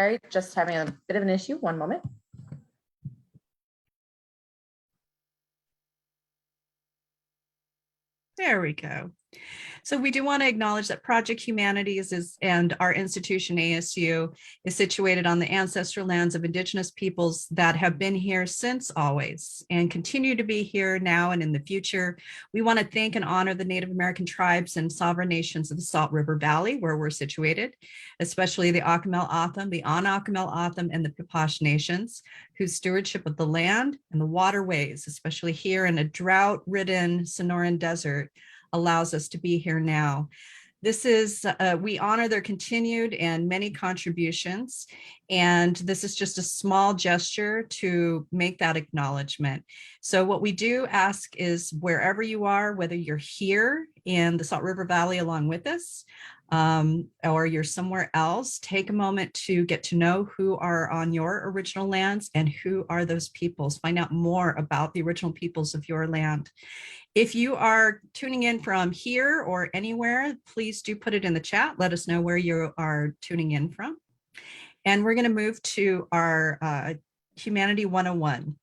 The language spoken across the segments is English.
Sorry, just having a bit of an issue. One moment. There we go. So we do want to acknowledge that Project Humanities and our institution ASU is situated on the ancestral lands of Indigenous peoples that have been here since always and continue to be here now and in the future. We want to thank and honor the Native American tribes and sovereign nations of the Salt River Valley where we're situated, especially the Acamel O'odham, the Anacamel O'odham, and the Pipash nations, whose stewardship of the land and the waterways, especially here in a drought-ridden Sonoran desert, allows us to be here now. This is, we honor their continued and many contributions, and this is just a small gesture to make that acknowledgement. So what we do ask is wherever you are, whether you're here in the Salt River Valley along with us, or you're somewhere else, take a moment to get to know who are on your original lands and who are those peoples. Find out more about the original peoples of your land. If you are tuning in from here or anywhere, please do put it in the chat. Let us know where you are tuning in from. And we're going to move to our Humanity 101.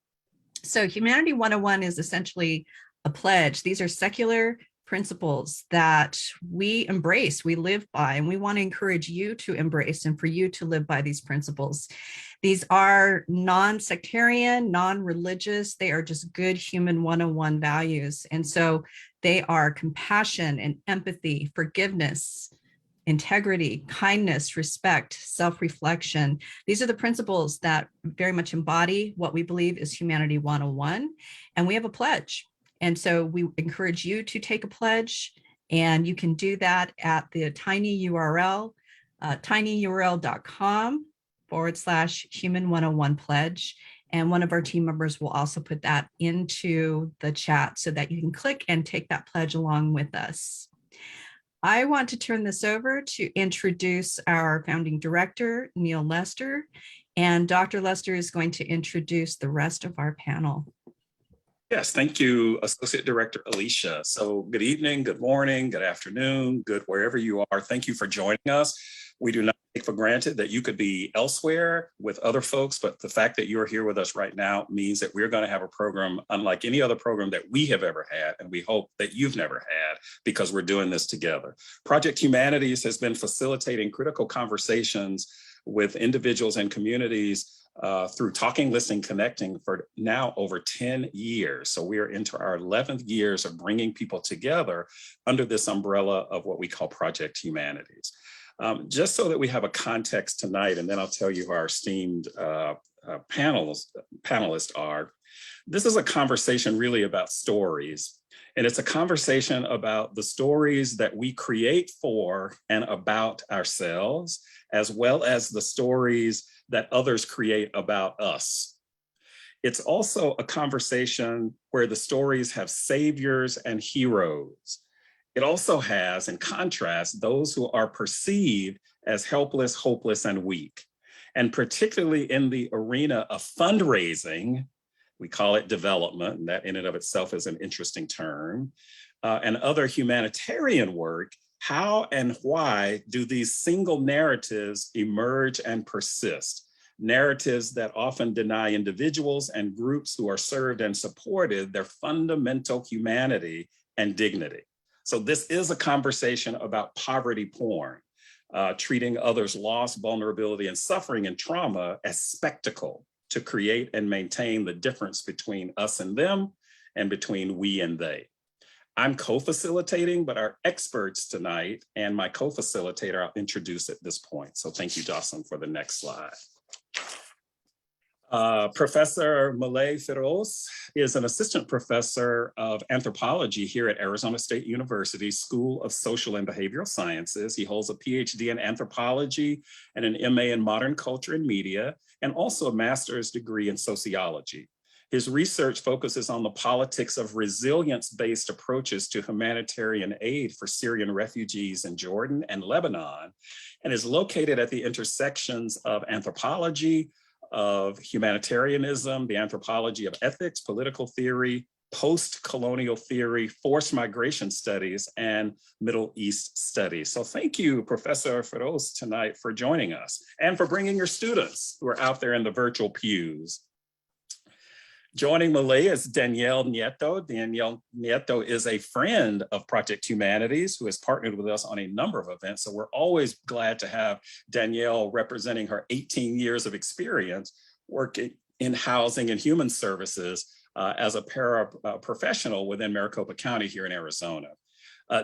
So Humanity 101 is essentially a pledge. These are secular principles that we embrace, we live by, and we want to encourage you to embrace and for you to live by these principles. These are non-sectarian, non-religious, they are just good human 101 values. And so they are compassion and empathy, forgiveness, integrity, kindness, respect, self-reflection. These are the principles that very much embody what we believe is Humanity 101. And we have a pledge. And so we encourage you to take a pledge, and you can do that at the tiny URL, tinyurl.com/human101 pledge. And one of our team members will also put that into the chat so that you can click and take that pledge along with us. I want to turn this over to introduce our founding director, Neil Lester, and Dr. Lester is going to introduce the rest of our panel. Yes, thank you, Associate Director Alicia. So good evening, good morning, good afternoon, good wherever you are. Thank you for joining us. We do not take for granted that you could be elsewhere with other folks, but the fact that you're here with us right now means that we're going to have a program unlike any other program that we have ever had, and we hope that you've never had, because we're doing this together. Project Humanities has been facilitating critical conversations with individuals and communities through talking, listening, connecting for now over 10 years. So we are into our 11th years of bringing people together under this umbrella of what we call Project Humanities. Just so that we have a context tonight, and then I'll tell you who our esteemed panelists are. This is a conversation really about stories. And it's a conversation about the stories that we create for and about ourselves, as well as the stories that others create about us. It's also a conversation where the stories have saviors and heroes. It also has, in contrast, those who are perceived as helpless, hopeless, and weak. And particularly in the arena of fundraising, we call it development, and that in and of itself is an interesting term, and other humanitarian work, how and why do these single narratives emerge and persist? Narratives that often deny individuals and groups who are served and supported their fundamental humanity and dignity. So this is a conversation about poverty porn, treating others' loss, vulnerability, and suffering and trauma as spectacle to create and maintain the difference between us and them and between we and they. I'm co-facilitating, but our experts tonight and my co-facilitator I'll introduce at this point. So thank you, Jocelyn, for the next slide. Professor Malay Feroz is an assistant professor of anthropology here at Arizona State University School of Social and Behavioral Sciences. He holds a PhD in anthropology and an MA in modern culture and media, and also a master's degree in sociology. His research focuses on the politics of resilience-based approaches to humanitarian aid for Syrian refugees in Jordan and Lebanon, and is located at the intersections of anthropology, of humanitarianism, the anthropology of ethics, political theory, post-colonial theory, forced migration studies, and Middle East studies. So thank you, Professor Feroz, tonight for joining us and for bringing your students who are out there in the virtual pews. Joining Malay is Danielle Nieto. Danielle Nieto is a friend of Project Humanities who has partnered with us on a number of events. So we're always glad to have Danielle representing her 18 years of experience working in housing and human services as a paraprofessional within Maricopa County here in Arizona.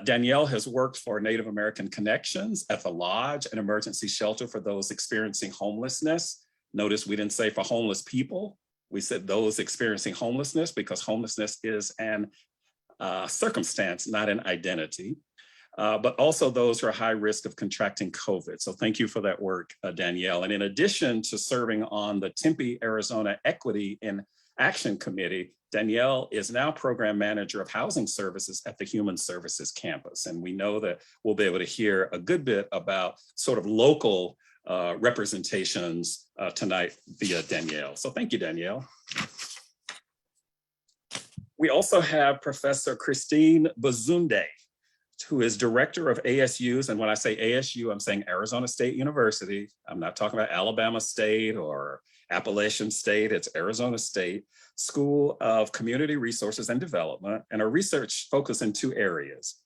Danielle has worked for Native American Connections at the Lodge, an emergency shelter for those experiencing homelessness. Notice we didn't say for homeless people. We said those experiencing homelessness because homelessness is an circumstance, not an identity, but also those who are high risk of contracting COVID. So thank you for that work, Danielle. And in addition to serving on the Tempe, Arizona Equity in Action Committee, Danielle is now program manager of housing services at the Human Services campus. And we know that we'll be able to hear a good bit about sort of local representations tonight via Danielle. So thank you, Danielle. We also have Professor Christine Bazunde, who is director of ASU's. And when I say ASU, I'm saying Arizona State University. I'm not talking about Alabama State or Appalachian State, it's Arizona State School of Community Resources and Development, and her research focuses in two areas: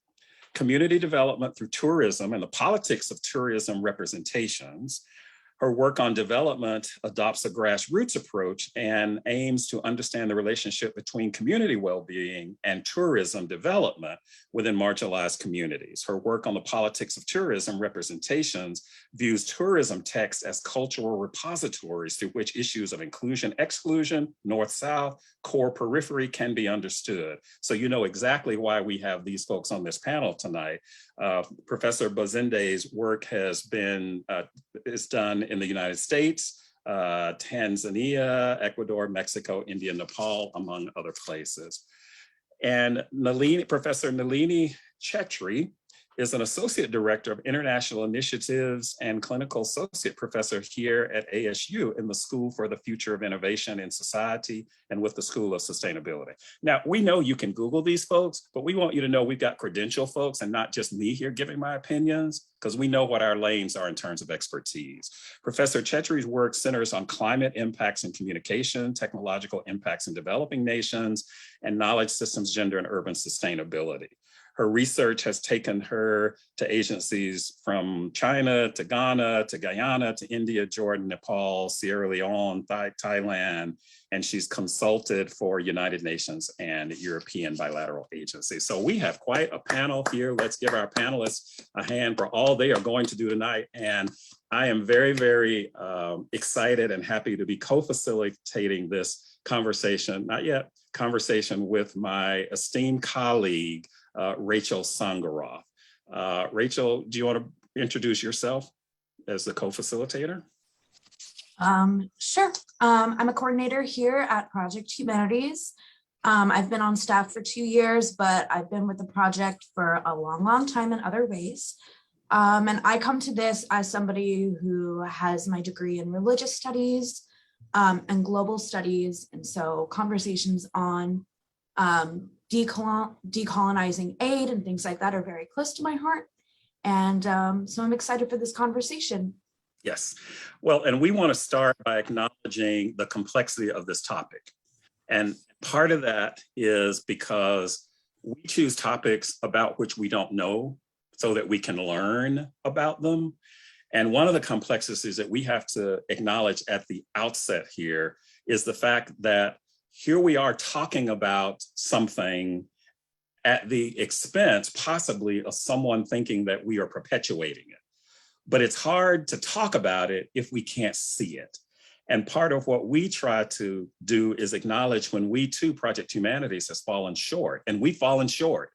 community development through tourism and the politics of tourism representations. Her work on development adopts a grassroots approach and aims to understand the relationship between community well-being and tourism development within marginalized communities. Her work on the politics of tourism representations views tourism texts as cultural repositories through which issues of inclusion, exclusion, north-south, core periphery can be understood. So you know exactly why we have these folks on this panel tonight. Professor Bazunde's work has been, is done in the United States, Tanzania, Ecuador, Mexico, India, Nepal, among other places. And Professor Nalini Chetri is an associate director of international initiatives and clinical associate professor here at ASU in the School for the Future of Innovation in Society and with the School of Sustainability. Now, we know you can Google these folks, but we want you to know we've got credential folks and not just me here giving my opinions, because we know what our lanes are in terms of expertise. Professor Chetri's work centers on climate impacts in communication, technological impacts in developing nations, and knowledge systems, gender, and urban sustainability. Her research has taken her to agencies from China to Ghana to Guyana to India, Jordan, Nepal, Sierra Leone, Thailand, and she's consulted for United Nations and European bilateral agencies. So we have quite a panel here. Let's give our panelists a hand for all they are going to do tonight. And I am very, very excited and happy to be co-facilitating this conversation, not yet, conversation with my esteemed colleague, Rachel Sangaroff. Rachel, do you want to introduce yourself as the co-facilitator? Sure. I'm a coordinator here at Project Humanities. I've been on staff for 2 years, but I've been with the project for a long, long time in other ways. And I come to this as somebody who has my degree in religious studies and global studies. And so conversations on decolonizing aid and things like that are very close to my heart. And so I'm excited for this conversation. Yes. Well, and we want to start by acknowledging the complexity of this topic. And part of that is because we choose topics about which we don't know so that we can learn about them. And one of the complexities that we have to acknowledge at the outset here is the fact that here we are talking about something at the expense, possibly, of someone thinking that we are perpetuating it. But it's hard to talk about it if we can't see it. And part of what we try to do is acknowledge when we too, Project Humanities, has fallen short, and we've fallen short.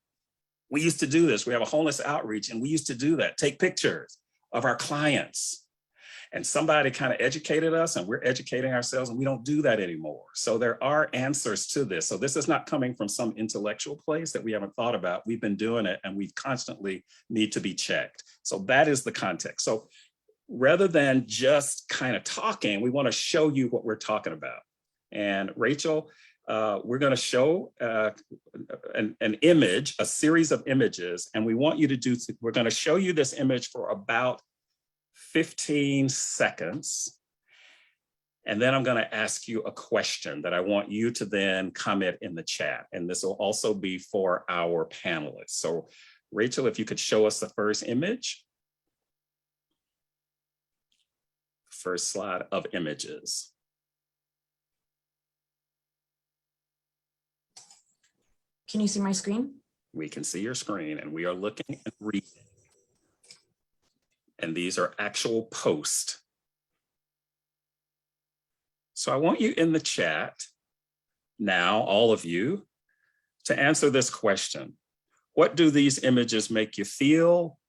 We used to do this. We have a homeless outreach, and we used to do that, take pictures of our clients. And somebody kind of educated us, and we're educating ourselves, and we don't do that anymore. So there are answers to this. So this is not coming from some intellectual place that we haven't thought about. We've been doing it, and we constantly need to be checked. So that is the context. So rather than just kind of talking, we want to show you what we're talking about. And Rachel, we're going to show an image, a series of images, and we want you to do, we're going to show you this image for about 15 seconds. And then I'm going to ask you a question that I want you to then comment in the chat. And this will also be for our panelists. So Rachel, if you could show us the first image. First slide of images. Can you see my screen? We can see your screen and we are looking and reading. And these are actual posts. So I want you in the chat now, all of you, to answer this question. What do these images make you feel?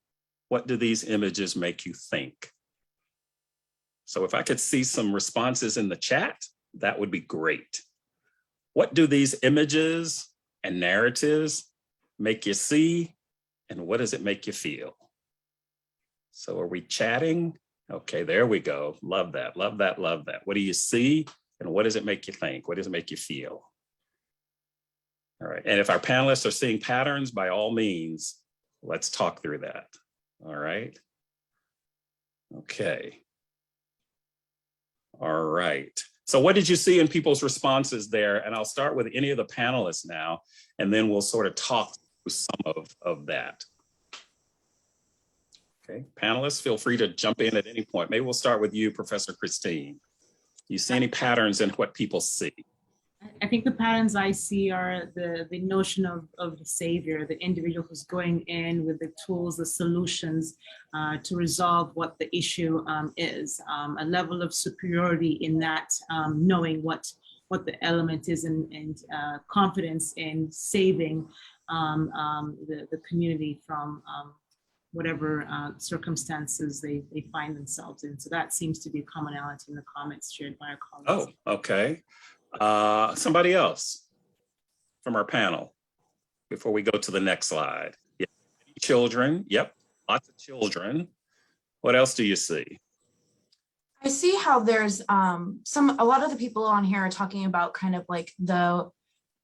What do these images make you think? So if I could see some responses in the chat, that would be great. What do these images and narratives make you see? And what does it make you feel? So are we chatting? Okay, there we go. Love that, love that, love that. What do you see? And what does it make you think? What does it make you feel? All right, and if our panelists are seeing patterns, by all means, let's talk through that. All right. Okay. All right. So what did you see in people's responses there? And I'll start with any of the panelists now, and then we'll sort of talk through some of that. Okay, panelists, feel free to jump in at any point. Maybe we'll start with you, Professor Christine. You see any patterns in what people see? I think the patterns I see are the notion of the savior, the individual who's going in with the tools, the solutions to resolve what the issue is, a level of superiority in that, knowing what the element is, and confidence in saving the community from whatever circumstances they find themselves in. So that seems to be a commonality in the comments shared by our colleagues. Oh, okay. Somebody else from our panel before we go to the next slide. Yeah. Children, yep, lots of children. What else do you see? I see how there's a lot of the people on here are talking about kind of like the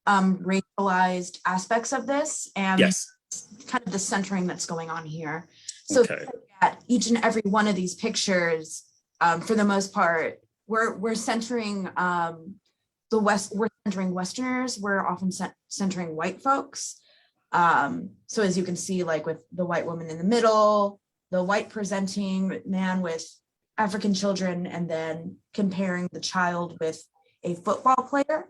racialized aspects of this, and Yes. kind of the centering that's going on here. So Okay. if you look at each and every one of these pictures, for the most part, we're centering we're centering Westerners. We're often centering white folks. So as you can see, like with the white woman in the middle, the white presenting man with African children, and then comparing the child with a football player.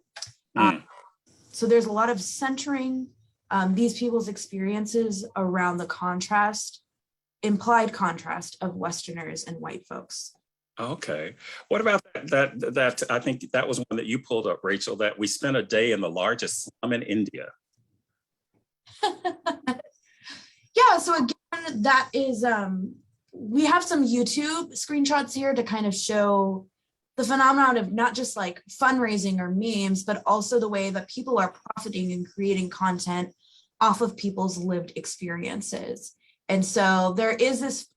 So there's a lot of centering these people's experiences around the contrast, implied contrast of Westerners and white folks. Okay. What about that? I think that was one that you pulled up, Rachel, that we spent a day in the largest slum in India. Yeah, so again, that is, we have some YouTube screenshots here to kind of show the phenomenon of not just like fundraising or memes, but also the way that people are profiting and creating content off of people's lived experiences. And so there is this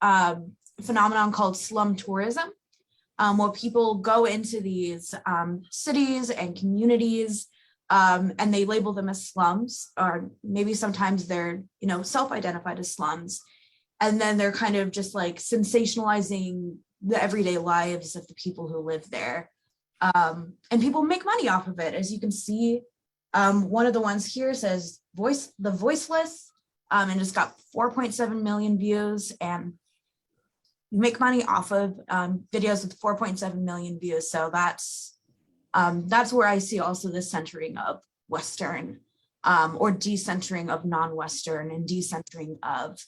phenomenon called slum tourism, where people go into these cities and communities, and they label them as slums, or maybe sometimes they're, self-identified as slums. And then they're kind of just like sensationalizing the everyday lives of the people who live there. And people make money off of it. As you can see, one of the ones here says the voiceless, and it's got 4.7 million views, and you make money off of videos with 4.7 million views. So that's where I see also the centering of Western, or decentering of non-Western, and decentering of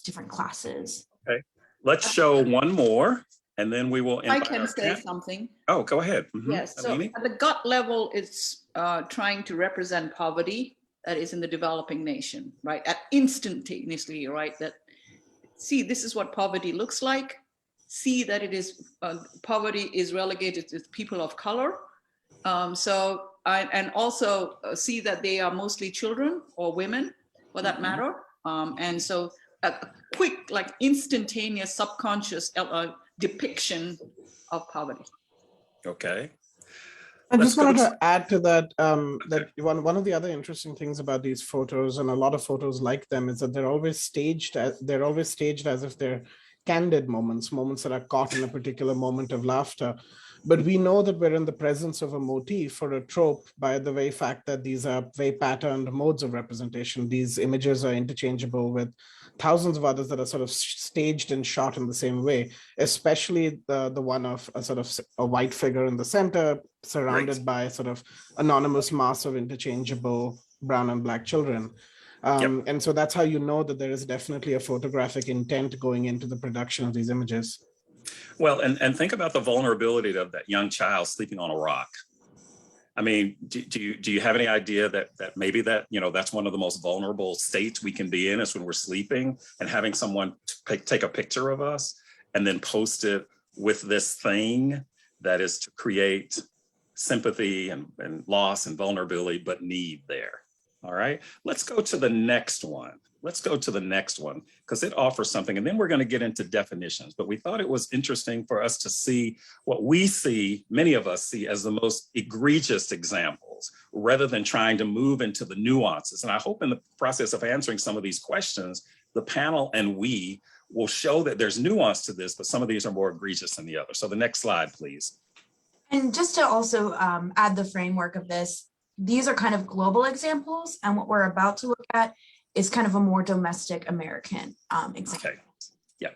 different classes. Okay, let's show one more, and then we will. I can say something. Oh, go ahead. Yes, so at the gut level, it's trying to represent poverty that is in the developing nation, right? At instantaneously, right? That, see, this is what poverty looks like. See that it is, poverty is relegated to people of color. And also see that they are mostly children or women, for that matter. And so a quick, like instantaneous subconscious depiction of poverty. Okay. I Let's just go wanted to- to add to that, that one of the other interesting things about these photos, and a lot of photos like them, is that they're always staged as if they're candid moments that are caught in a particular moment of laughter. But we know that we're in the presence of a motif or a trope by the very fact that these are very patterned modes of representation. These images are interchangeable with thousands of others that are sort of staged and shot in the same way, especially the one of a sort of a white figure in the center, surrounded by a sort of anonymous mass of interchangeable brown and black children. And so that's how you know that there is definitely a photographic intent going into the production of these images. Well, and think about the vulnerability of that young child sleeping on a rock. I mean, do you have any idea that maybe that's one of the most vulnerable states we can be in, is when we're sleeping, and having someone take a picture of us and then post it with this thing that is to create sympathy and loss and vulnerability, but need there. All right, let's go to the next one. Because it offers something, and then we're going to get into definitions. But we thought it was interesting for us to see what many of us see as the most egregious examples, rather than trying to move into the nuances. And I hope in the process of answering some of these questions, the panel and we will show that there's nuance to this, but some of these are more egregious than the others. So the next slide, please. And just to also add the framework of this, these are kind of global examples, and what we're about to look at is kind of a more domestic American example. Okay, yeah,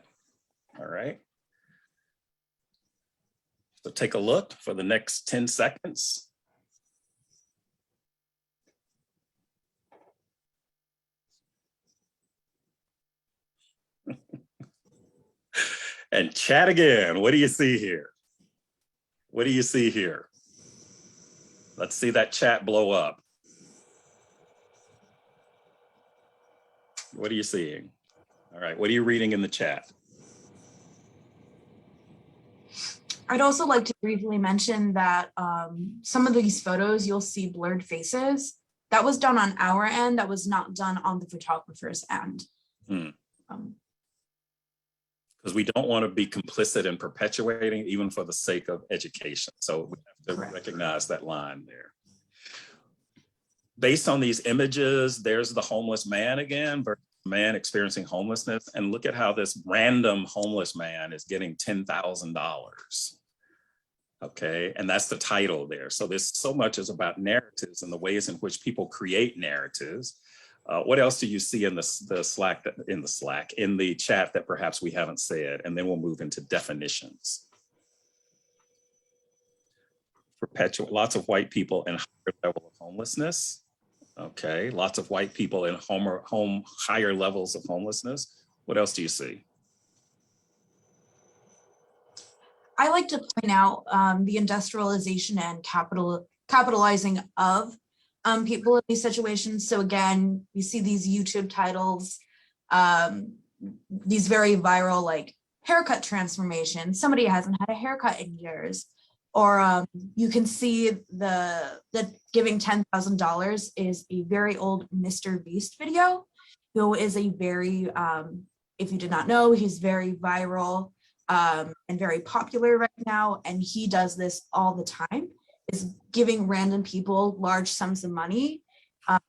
all right. So take a look for the next 10 seconds. And chat again. What do you see here? What do you see here? Let's see that chat blow up. What are you seeing? All right, what are you reading in the chat? I'd also like to briefly mention that some of these photos, you'll see blurred faces. That was done on our end. That was not done on the photographer's end. Because we don't want to be complicit in perpetuating, even for the sake of education. So we have to recognize that line there. Based on these images, there's the homeless man again, versus the man experiencing homelessness. And look at how this random homeless man is getting $10,000. Okay, and that's the title there. So this so much is about narratives and the ways in which people create narratives. What else do you see in in the chat that perhaps we haven't said? And then we'll move into definitions. Lots of white people in higher level of homelessness. Okay, lots of white people in higher levels of homelessness. What else do you see? I like to point out the industrialization and capitalizing of people in these situations. So again, you see these YouTube titles, these very viral, like haircut transformation. Somebody hasn't had a haircut in years. Or you can see that giving $10,000 is a very old Mr. Beast video, who is a very, if you did not know, he's very viral and very popular right now. And he does this all the time, is giving random people large sums of money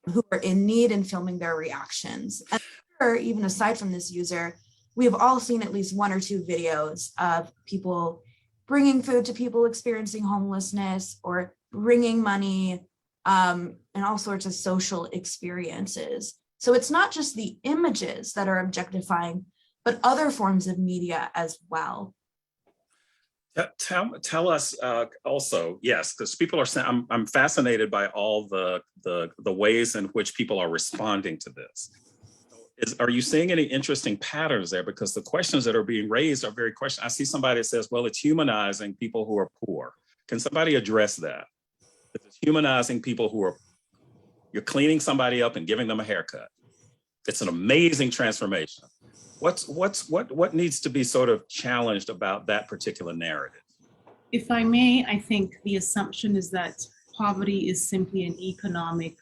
who are in need and filming their reactions. And sure, even aside from this user, we have all seen at least one or two videos of people bringing food to people experiencing homelessness, or bringing money, and all sorts of social experiences. So it's not just the images that are objectifying, but other forms of media as well. Tell us also, yes, because people are saying, I'm fascinated by all the ways in which people are responding to this. Are you seeing any interesting patterns there? Because the questions that are being raised are very questions. I see somebody that says, well, it's humanizing people who are poor. Can somebody address that? It's humanizing people who are, you're cleaning somebody up and giving them a haircut. It's an amazing transformation. What needs to be sort of challenged about that particular narrative? If I may, I think the assumption is that poverty is simply an economic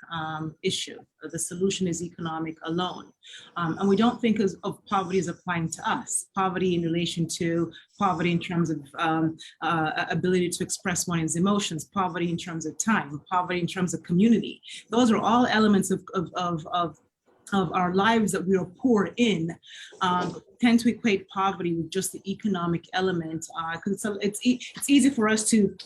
issue. The solution is economic alone. And we don't think of poverty as applying to us. Poverty in relation to poverty in terms of ability to express one's emotions, poverty in terms of time, poverty in terms of community. Those are all elements of our lives that we are poor in, tend to equate poverty with just the economic element, because it's easy for us to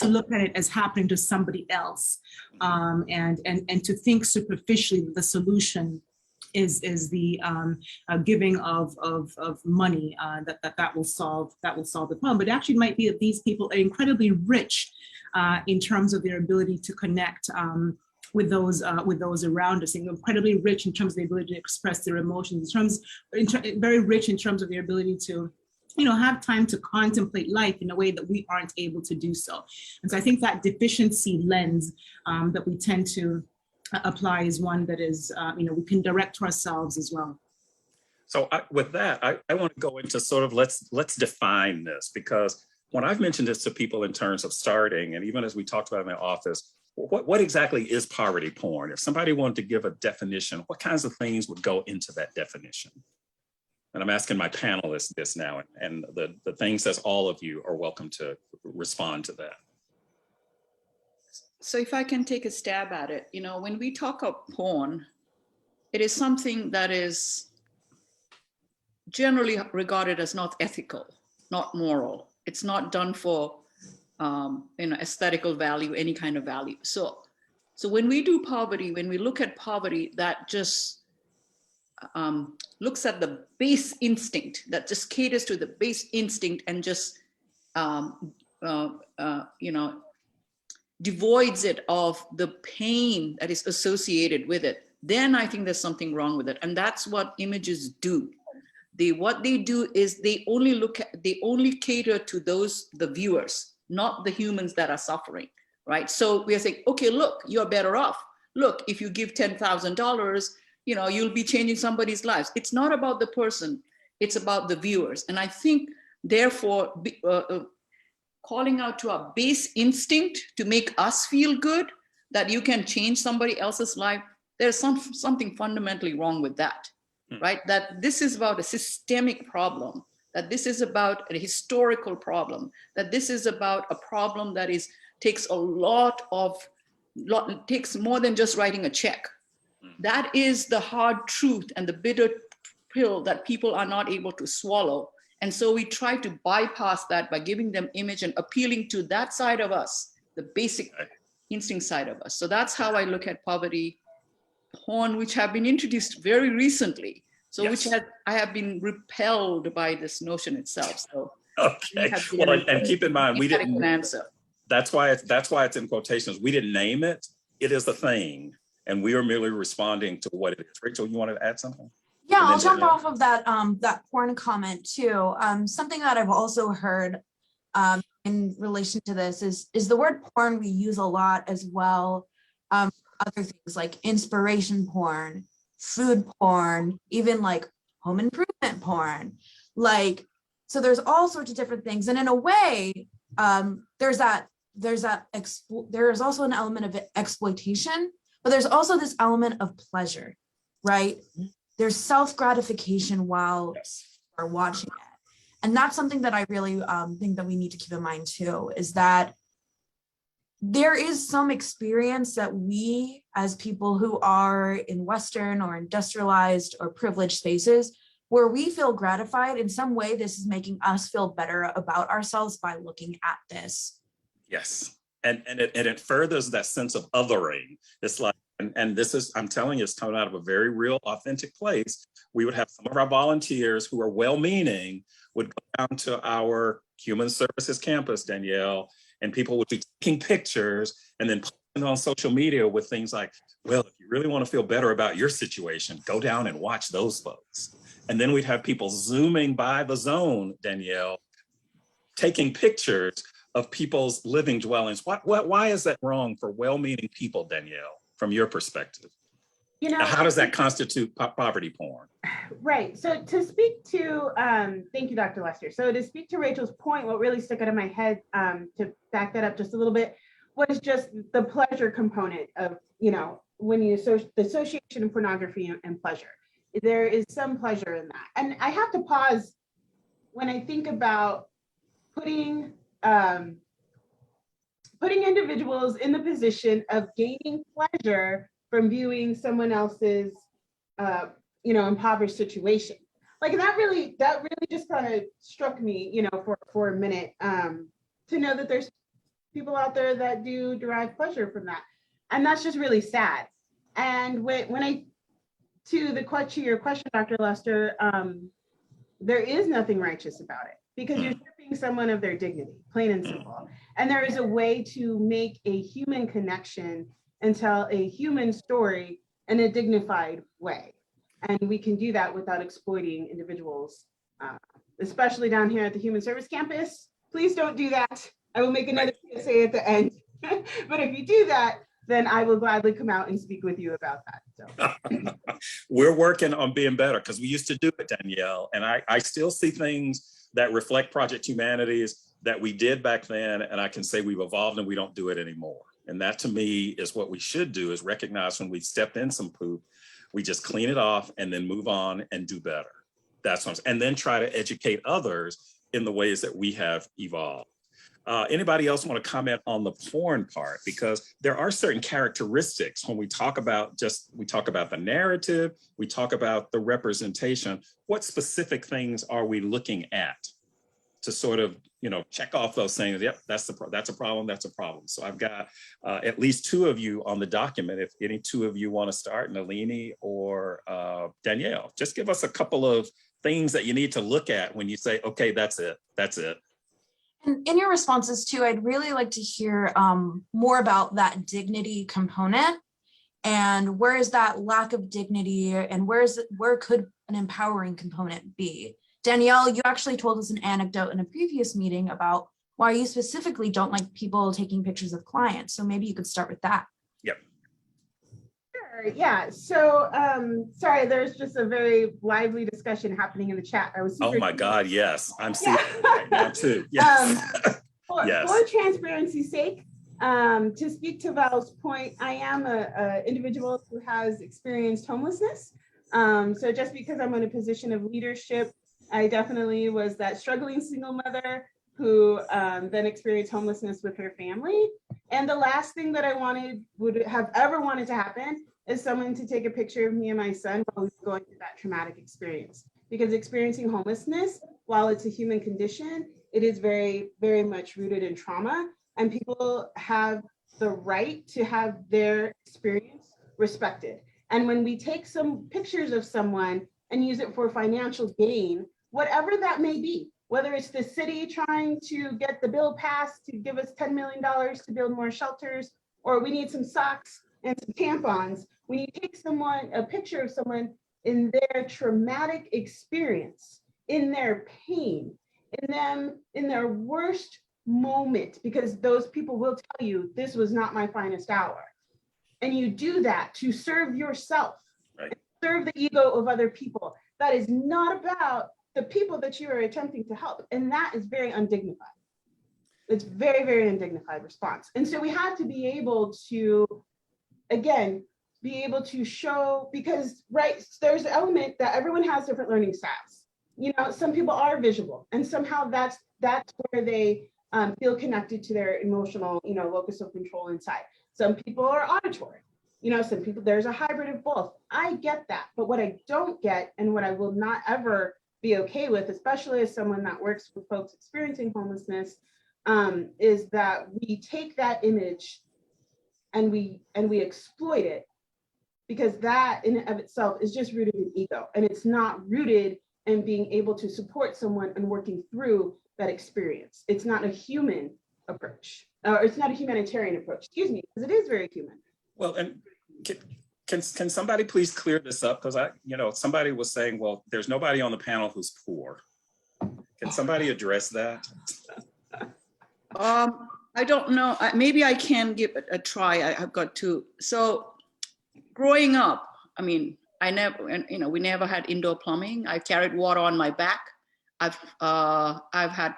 look at it as happening to somebody else, and to think superficially that the solution is the giving of money that will solve the problem. But it actually might be that these people are incredibly rich in terms of their ability to connect with those around us, and incredibly rich in terms of the ability to express their emotions, very rich in terms of their ability to have time to contemplate life in a way that we aren't able to do so. And so I think that deficiency lens that we tend to apply is one that is, we can direct to ourselves as well. So with that, I want to go into sort of let's define this, because when I've mentioned this to people in terms of starting, and even as we talked about in the office, what exactly is poverty porn? If somebody wanted to give a definition, what kinds of things would go into that definition? And I'm asking my panelists this now, and the thing says all of you are welcome to respond to that. So if I can take a stab at it, when we talk of porn, it is something that is generally regarded as not ethical, not moral. It's not done for aesthetical value, any kind of value. So when we do poverty, when we look at poverty, that just looks at the base instinct, that just caters to the base instinct and just devoids it of the pain that is associated with it, then I think there's something wrong with it. And that's what images do. What they do is they only cater to the viewers, not the humans that are suffering, right? So we are saying, okay, look, you're better off. Look, if you give $10,000, you'll be changing somebody's lives. It's not about the person, it's about the viewers. And I think, therefore, calling out to our base instinct to make us feel good, that you can change somebody else's life, there's something fundamentally wrong with that, right? That this is about a systemic problem, that this is about a historical problem, that this is about a problem that takes takes more than just writing a check. That is the hard truth and the bitter pill that people are not able to swallow. And so we try to bypass that by giving them image and appealing to that side of us, the basic instinct side of us. So that's how I look at poverty porn, which have been introduced very recently. So Yes. I have been repelled by this notion itself. So okay. Well, and keep in mind, we didn't answer. That's why it's in quotations. We didn't name it. It is a thing, and we are merely responding to what it is. Rachel, you want to add something? Yeah, I'll jump off of that porn comment too. Something that I've also heard in relation to this is the word porn we use a lot as well. Other things like inspiration porn, food porn, even like home improvement porn. So there's all sorts of different things. And in a way, there's also an element of exploitation, but there's also this element of pleasure, right? There's self-gratification while we're watching it. And that's something that I really think that we need to keep in mind too, is that there is some experience that we as people who are in Western or industrialized or privileged spaces where we feel gratified in some way. This is making us feel better about ourselves by looking at this. Yes, and it furthers that sense of othering. It's like, and this is, I'm telling you, it's coming out of a very real, authentic place. We would have some of our volunteers who are well-meaning would go down to our human services campus, Danielle, and people would be taking pictures and then posting on social media with things like, well, if you really want to feel better about your situation, go down and watch those folks. And then we'd have people zooming by the zone, Danielle, taking pictures of people's living dwellings. Why is that wrong for well-meaning people, Danielle, from your perspective? How does that constitute poverty porn? Right. So to speak to, thank you, Dr. Lester. So to speak to Rachel's point, what really stuck out of my head to back that up just a little bit was just the pleasure component of, when you the association of pornography and pleasure. There is some pleasure in that. And I have to pause when I think about putting individuals in the position of gaining pleasure from viewing someone else's impoverished situation. Like that really just kind of struck me, for a minute, to know that there's people out there that do derive pleasure from that. And that's just really sad. And to your question, Dr. Lester, there is nothing righteous about it, because you're stripping someone of their dignity, plain and simple. And there is a way to make a human connection and tell a human story in a dignified way. And we can do that without exploiting individuals, especially down here at the Human Service Campus. Please don't do that. I will make another PSA at the end. But if you do that, then I will gladly come out and speak with you about that. So. We're working on being better, because we used to do it, Danielle, and I still see things that reflect Project Humanities that we did back then, and I can say we've evolved and we don't do it anymore. And that, to me, is what we should do, is recognize when we stepped in some poop, we just clean it off and then move on and do better. That's what I'm saying. And then try to educate others in the ways that we have evolved. Anybody else want to comment on the porn part? Because there are certain characteristics when we talk about the narrative, we talk about the representation. What specific things are we looking at to sort of, check off those things? Yep, that's a problem. That's a problem. So I've got at least two of you on the document. If any two of you want to start, Nalini or Danielle, just give us a couple of things that you need to look at when you say, okay, that's it. That's it. And in your responses too, I'd really like to hear more about that dignity component, and where is that lack of dignity, and where could an empowering component be? Danielle, you actually told us an anecdote in a previous meeting about why you specifically don't like people taking pictures of clients. So maybe you could start with that. Yep. Sure, yeah. So sorry, there's just a very lively discussion happening in the chat. Oh my God, yes. I'm seeing it right now too. Yes. For transparency's sake, to speak to Val's point, I am an individual who has experienced homelessness. So just because I'm in a position of leadership, I definitely was that struggling single mother who then experienced homelessness with her family. And the last thing that I would have ever wanted to happen is someone to take a picture of me and my son while we were going through that traumatic experience. Because experiencing homelessness, while it's a human condition, it is very, very much rooted in trauma, and people have the right to have their experience respected. And when we take some pictures of someone and use it for financial gain, whatever that may be, whether it's the city trying to get the bill passed to give us $10 million to build more shelters, or we need some socks and some tampons, when you take a picture of someone in their traumatic experience, in their pain, in their worst moment, because those people will tell you, this was not my finest hour. And you do that to serve yourself, right, serve the ego of other people. That is not about the people that you are attempting to help. And that is very undignified. It's very, very undignified response. And so we have to be able to, again, be able to show, because, right, there's an element that everyone has different learning styles. Some people are visual, and somehow that's where they feel connected to their emotional, locus of control inside. Some people are auditory. Some people, there's a hybrid of both. I get that. But what I don't get, and what I will not ever be okay with, especially as someone that works with folks experiencing homelessness, is that we take that image and we exploit it, because that in and of itself is just rooted in ego, and it's not rooted in being able to support someone and working through that experience. It's not a human approach, or it's not a humanitarian approach, excuse me, because it is very human. Well, and can somebody please clear this up? Because somebody was saying, well, there's nobody on the panel who's poor. Can somebody address that? I don't know. Maybe I can give it a try. I've got to. So growing up, we never had indoor plumbing. I carried water on my back. I've had,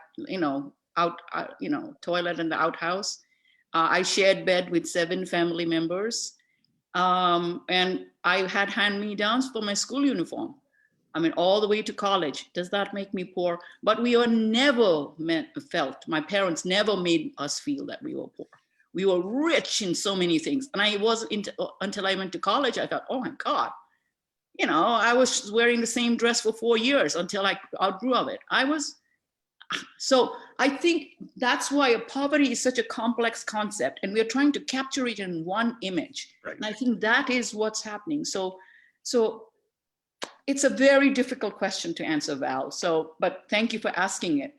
toilet in the outhouse. I shared bed with 7 family members. And I had hand-me-downs for my school uniform. I mean, all the way to college. Does that make me poor? But we were never my parents never made us feel that we were poor. We were rich in so many things. And I wasn't until I went to college, I thought, oh my God, you know, I was wearing the same dress for 4 years until I outgrew of it. So I think that's why poverty is such a complex concept, and we're trying to capture it in one image. Right. And I think that is what's happening. So it's a very difficult question to answer, Val. But thank you for asking it.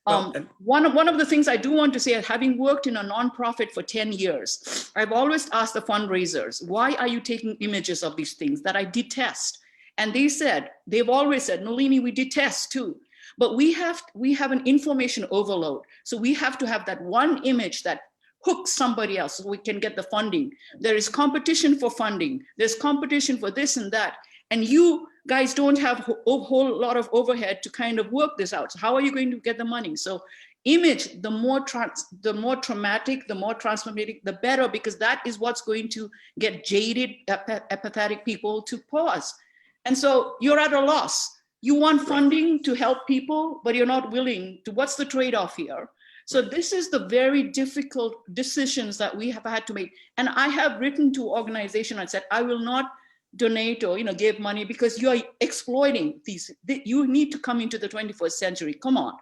One of the things I do want to say, having worked in a nonprofit for 10 years, I've always asked the fundraisers, why are you taking images of these things that I detest? And they've always said, Nalini, we detest too. But we have an information overload. So we have to have that one image that hooks somebody else so we can get the funding. There is competition for funding. There's competition for this and that. And you guys don't have a whole lot of overhead to kind of work this out. So how are you going to get the money? So image, the more traumatic, the more transformative, the better, because that is what's going to get jaded, apathetic people to pause. And so you're at a loss. You want funding to help people, but you're not willing to, what's the trade-off here? So this is the very difficult decisions that we have had to make. And I have written to organizations and said, I will not donate or give money because you are exploiting these. You need to come into the 21st century. Come on.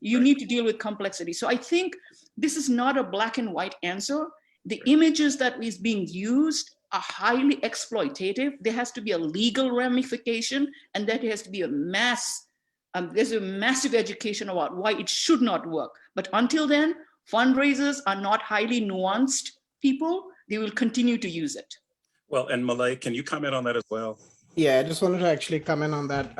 You need to deal with complexity. So I think this is not a black and white answer. The images that is being used are highly exploitative. There has to be a legal ramification, and that has to be there's a massive education about why it should not work. But until then, fundraisers are not highly nuanced people. They will continue to use it. Well, and Malay, can you comment on that as well? Yeah, I just wanted to actually comment on that.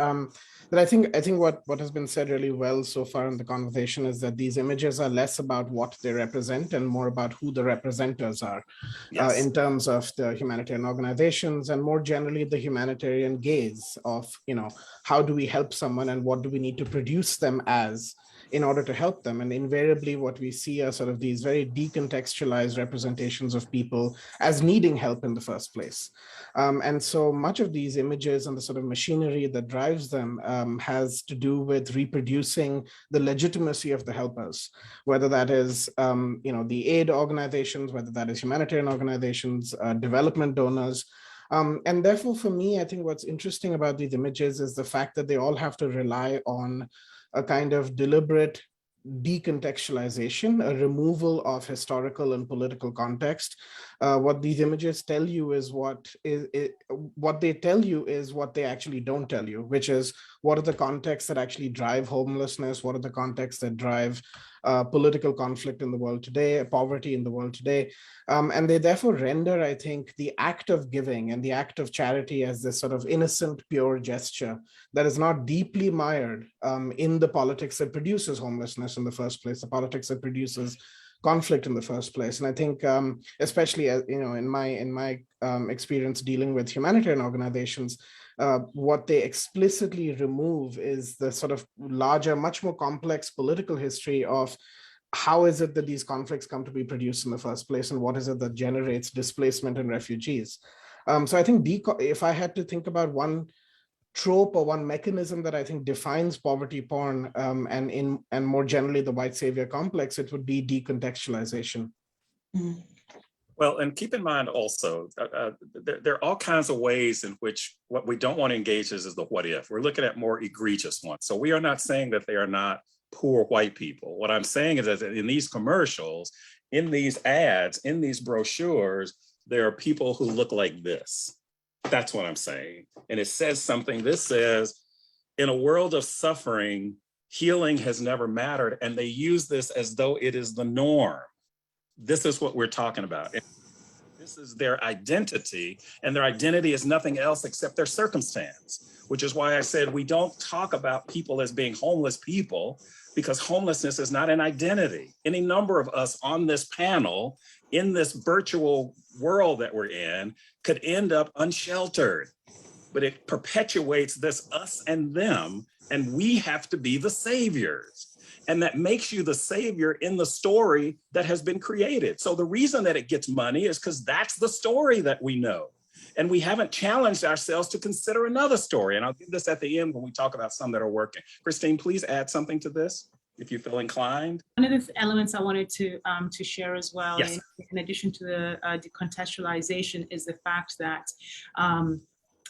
That I think what has been said really well so far in the conversation is that these images are less about what they represent and more about who the representers are. Yes. In terms of the humanitarian organizations and more generally the humanitarian gaze of, how do we help someone and what do we need to produce them as in order to help them. And invariably what we see are sort of these very decontextualized representations of people as needing help in the first place. And so much of these images and the sort of machinery that drives them has to do with reproducing the legitimacy of the helpers, whether that is, the aid organizations, whether that is humanitarian organizations, development donors. And therefore, for me, I think what's interesting about these images is the fact that they all have to rely on a kind of deliberate decontextualization, a removal of historical and political context. What these images tell you is what they tell you is what they actually don't tell you, which is what are the contexts that actually drive homelessness, what are the contexts that drive political conflict in the world today, poverty in the world today. And they therefore render, I think, the act of giving and the act of charity as this sort of innocent, pure gesture that is not deeply mired in the politics that produces homelessness in the first place, the politics that produces conflict in the first place. And I think, especially in my experience dealing with humanitarian organizations, what they explicitly remove is the sort of larger, much more complex political history of how is it that these conflicts come to be produced in the first place, and what is it that generates displacement and refugees. So I think if I had to think about one trope or one mechanism that I think defines poverty porn and more generally the white savior complex, it would be decontextualization. Mm. Well, and keep in mind also, there are all kinds of ways in which what we don't want to engage is the what if. We're looking at more egregious ones. So we are not saying that they are not poor white people. What I'm saying is that in these commercials, in these ads, in these brochures, there are people who look like this. That's what I'm saying. And it says something. This says, in a world of suffering, healing has never mattered. And they use this as though it is the norm. This is what we're talking about. This is their identity, and their identity is nothing else except their circumstance, which is why I said we don't talk about people as being homeless people, because homelessness is not an identity. Any number of us on this panel in this virtual world that we're in could end up unsheltered, but it perpetuates this us and them, and we have to be the saviors. and that makes you the savior in the story that has been created. So the reason that it gets money is because that's the story that we know. And we haven't challenged ourselves to consider another story. And I'll give this at the end when we talk about some that are working. Christine, please add something to this if you feel inclined. One of the elements I wanted to share as well, Yes. in addition to the decontextualization, is the fact that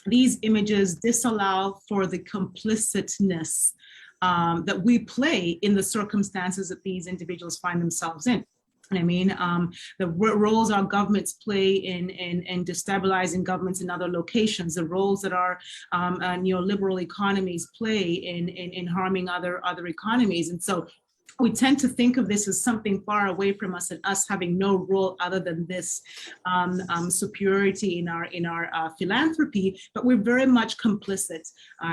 these images disallow for the complicitness that we play in the circumstances that these individuals find themselves in. I mean, the roles our governments play in destabilizing governments in other locations, the roles that our neoliberal economies play in harming other economies. And so we tend to think of this as something far away from us and us having no role other than this superiority in our philanthropy, but we're very much complicit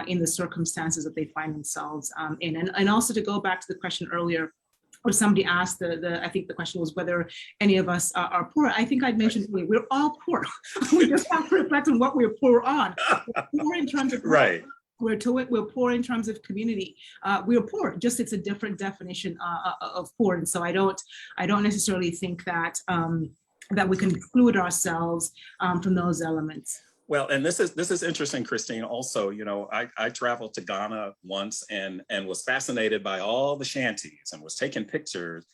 in the circumstances that they find themselves in. And also to go back to the question earlier, or somebody asked, I think the question was whether any of us are poor. I think I'd mentioned we're all poor. We just have to reflect on what we're poor on. We're poor in terms of Right. We're poor in terms of community. We're poor, just it's a different definition of poor. And so I don't necessarily think that that we can exclude ourselves from those elements. Well, and this is interesting, Christine. Also, you know, I traveled to Ghana once and was fascinated by all the shanties and was taking pictures.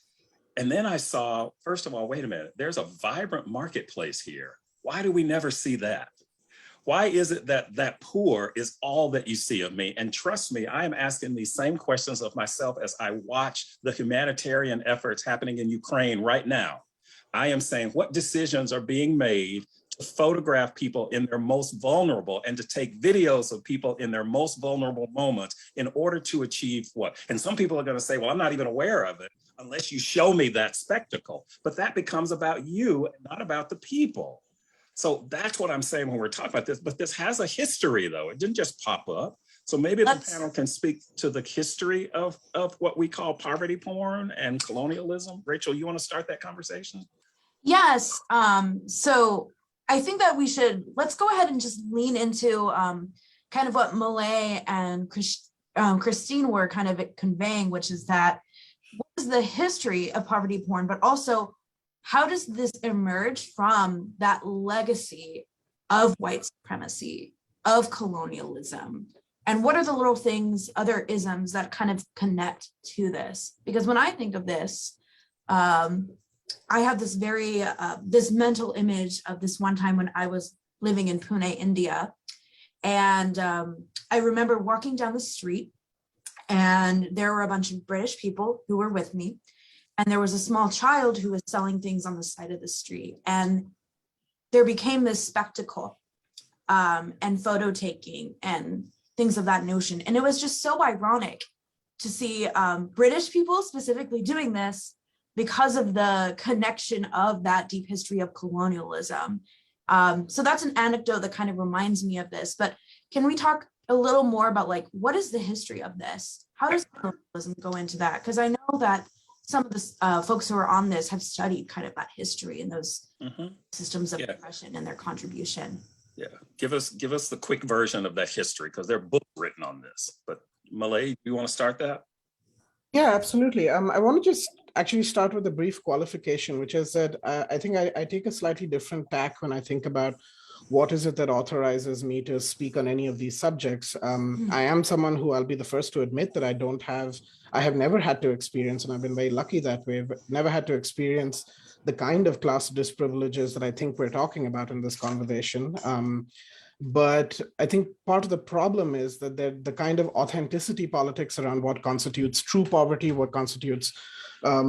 And then I saw, first of all, wait a minute, there's a vibrant marketplace here. Why do we never see that? Why is it that poor is all that you see of me? And trust me, I am asking these same questions of myself as I watch the humanitarian efforts happening in Ukraine right now. I am saying, what decisions are being made to photograph people in their most vulnerable and to take videos of people in their most vulnerable moments in order to achieve what? And some people are going to say, well, I'm not even aware of it unless you show me that spectacle. But that becomes about you and not about the people. So that's what I'm saying when we're talking about this. But this has a history, though. It didn't just pop up. So maybe the panel can speak to the history of what we call poverty porn and colonialism. Rachel, you want to start that conversation? Yes. So I think that let's go ahead and just lean into kind of what Malay and Christine were kind of conveying, which is that what is the history of poverty porn, but also how does this emerge from that legacy of white supremacy, of colonialism? And what are the little things, other isms that kind of connect to this? Because when I think of this, I have this this mental image of this one time when I was living in Pune, India. And I remember walking down the street and there were a bunch of British people who were with me. And there was a small child who was selling things on the side of the street. And there became this spectacle and photo taking and things of that notion. And it was just so ironic to see British people specifically doing this because of the connection of that deep history of colonialism. So that's an anecdote that kind of reminds me of this, but can we talk a little more about like, what is the history of this? How does colonialism go into that? Because I know that some of the folks who are on this have studied kind of that history and those systems of oppression and their contribution. Yeah, give us the quick version of that history, because there are books written on this. But Malay, do you want to start that? Yeah, absolutely. I want to just actually start with a brief qualification, which is that I think I take a slightly different tack when I think about what is it that authorizes me to speak on any of these subjects. I am someone who, I'll be the first to admit that I have never had to experience, and I've been very lucky that way, I've never had to experience the kind of class disprivileges that I think we're talking about in this conversation. But I think part of the problem is that the kind of authenticity politics around what constitutes true poverty, what constitutes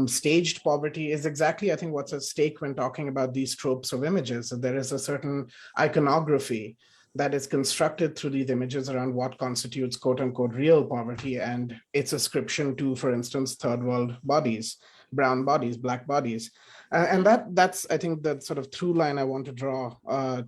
staged poverty is exactly, I think, what's at stake when talking about these tropes of images. That there is a certain iconography that is constructed through these images around what constitutes quote unquote real poverty and its ascription to, for instance, third world bodies, brown bodies, black bodies. And that's, I think, the sort of through line I want to draw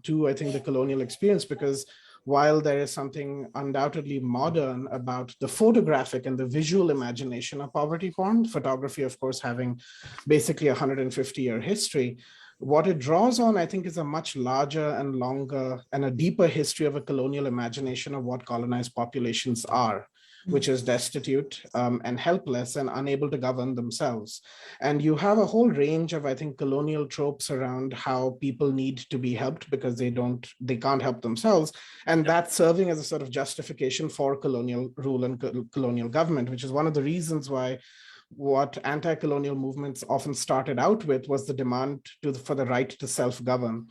to, I think, the colonial experience, because while there is something undoubtedly modern about the photographic and the visual imagination of poverty porn, photography, of course, having basically a 150-year history, what it draws on, I think, is a much larger and longer and a deeper history of a colonial imagination of what colonized populations are. which is destitute and helpless and unable to govern themselves. And you have a whole range of, I think, colonial tropes around how people need to be helped because they can't help themselves. And that's serving as a sort of justification for colonial rule and colonial government, which is one of the reasons why what anti-colonial movements often started out with was the demand for the right to self-govern.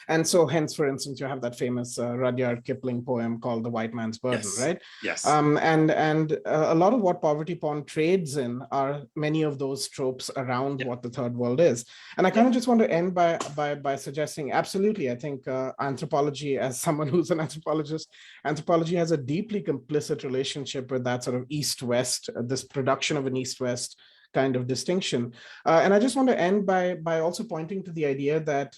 And so hence, for instance, you have that famous Rudyard Kipling poem called The White Man's Burden, Yes. right? Yes. And a lot of what poverty porn trades in are many of those tropes around what the third world is. And I kind of just want to end by suggesting, absolutely, I think anthropology, as someone who's an anthropologist, anthropology has a deeply complicit relationship with that sort of East-West, this production of an East-West kind of distinction. And I just want to end by also pointing to the idea that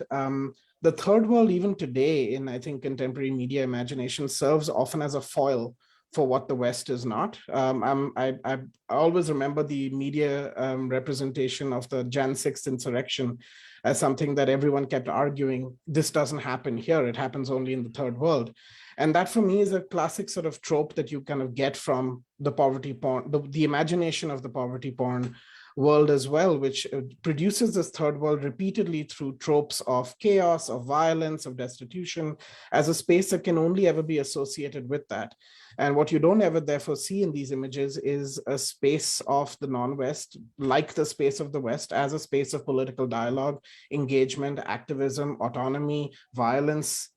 the third world, even today, in, I think, contemporary media imagination, serves often as a foil for what the West is not. I always remember the media representation of the Jan 6th insurrection as something that everyone kept arguing, this doesn't happen here, it happens only in the third world. And that for me is a classic sort of trope that you kind of get from the poverty porn, the imagination of the poverty porn world as well, which produces this third world repeatedly through tropes of chaos, of violence, of destitution, as a space that can only ever be associated with that. And what you don't ever therefore see in these images is a space of the non-West, like the space of the West, as a space of political dialogue, engagement, activism, autonomy, violence,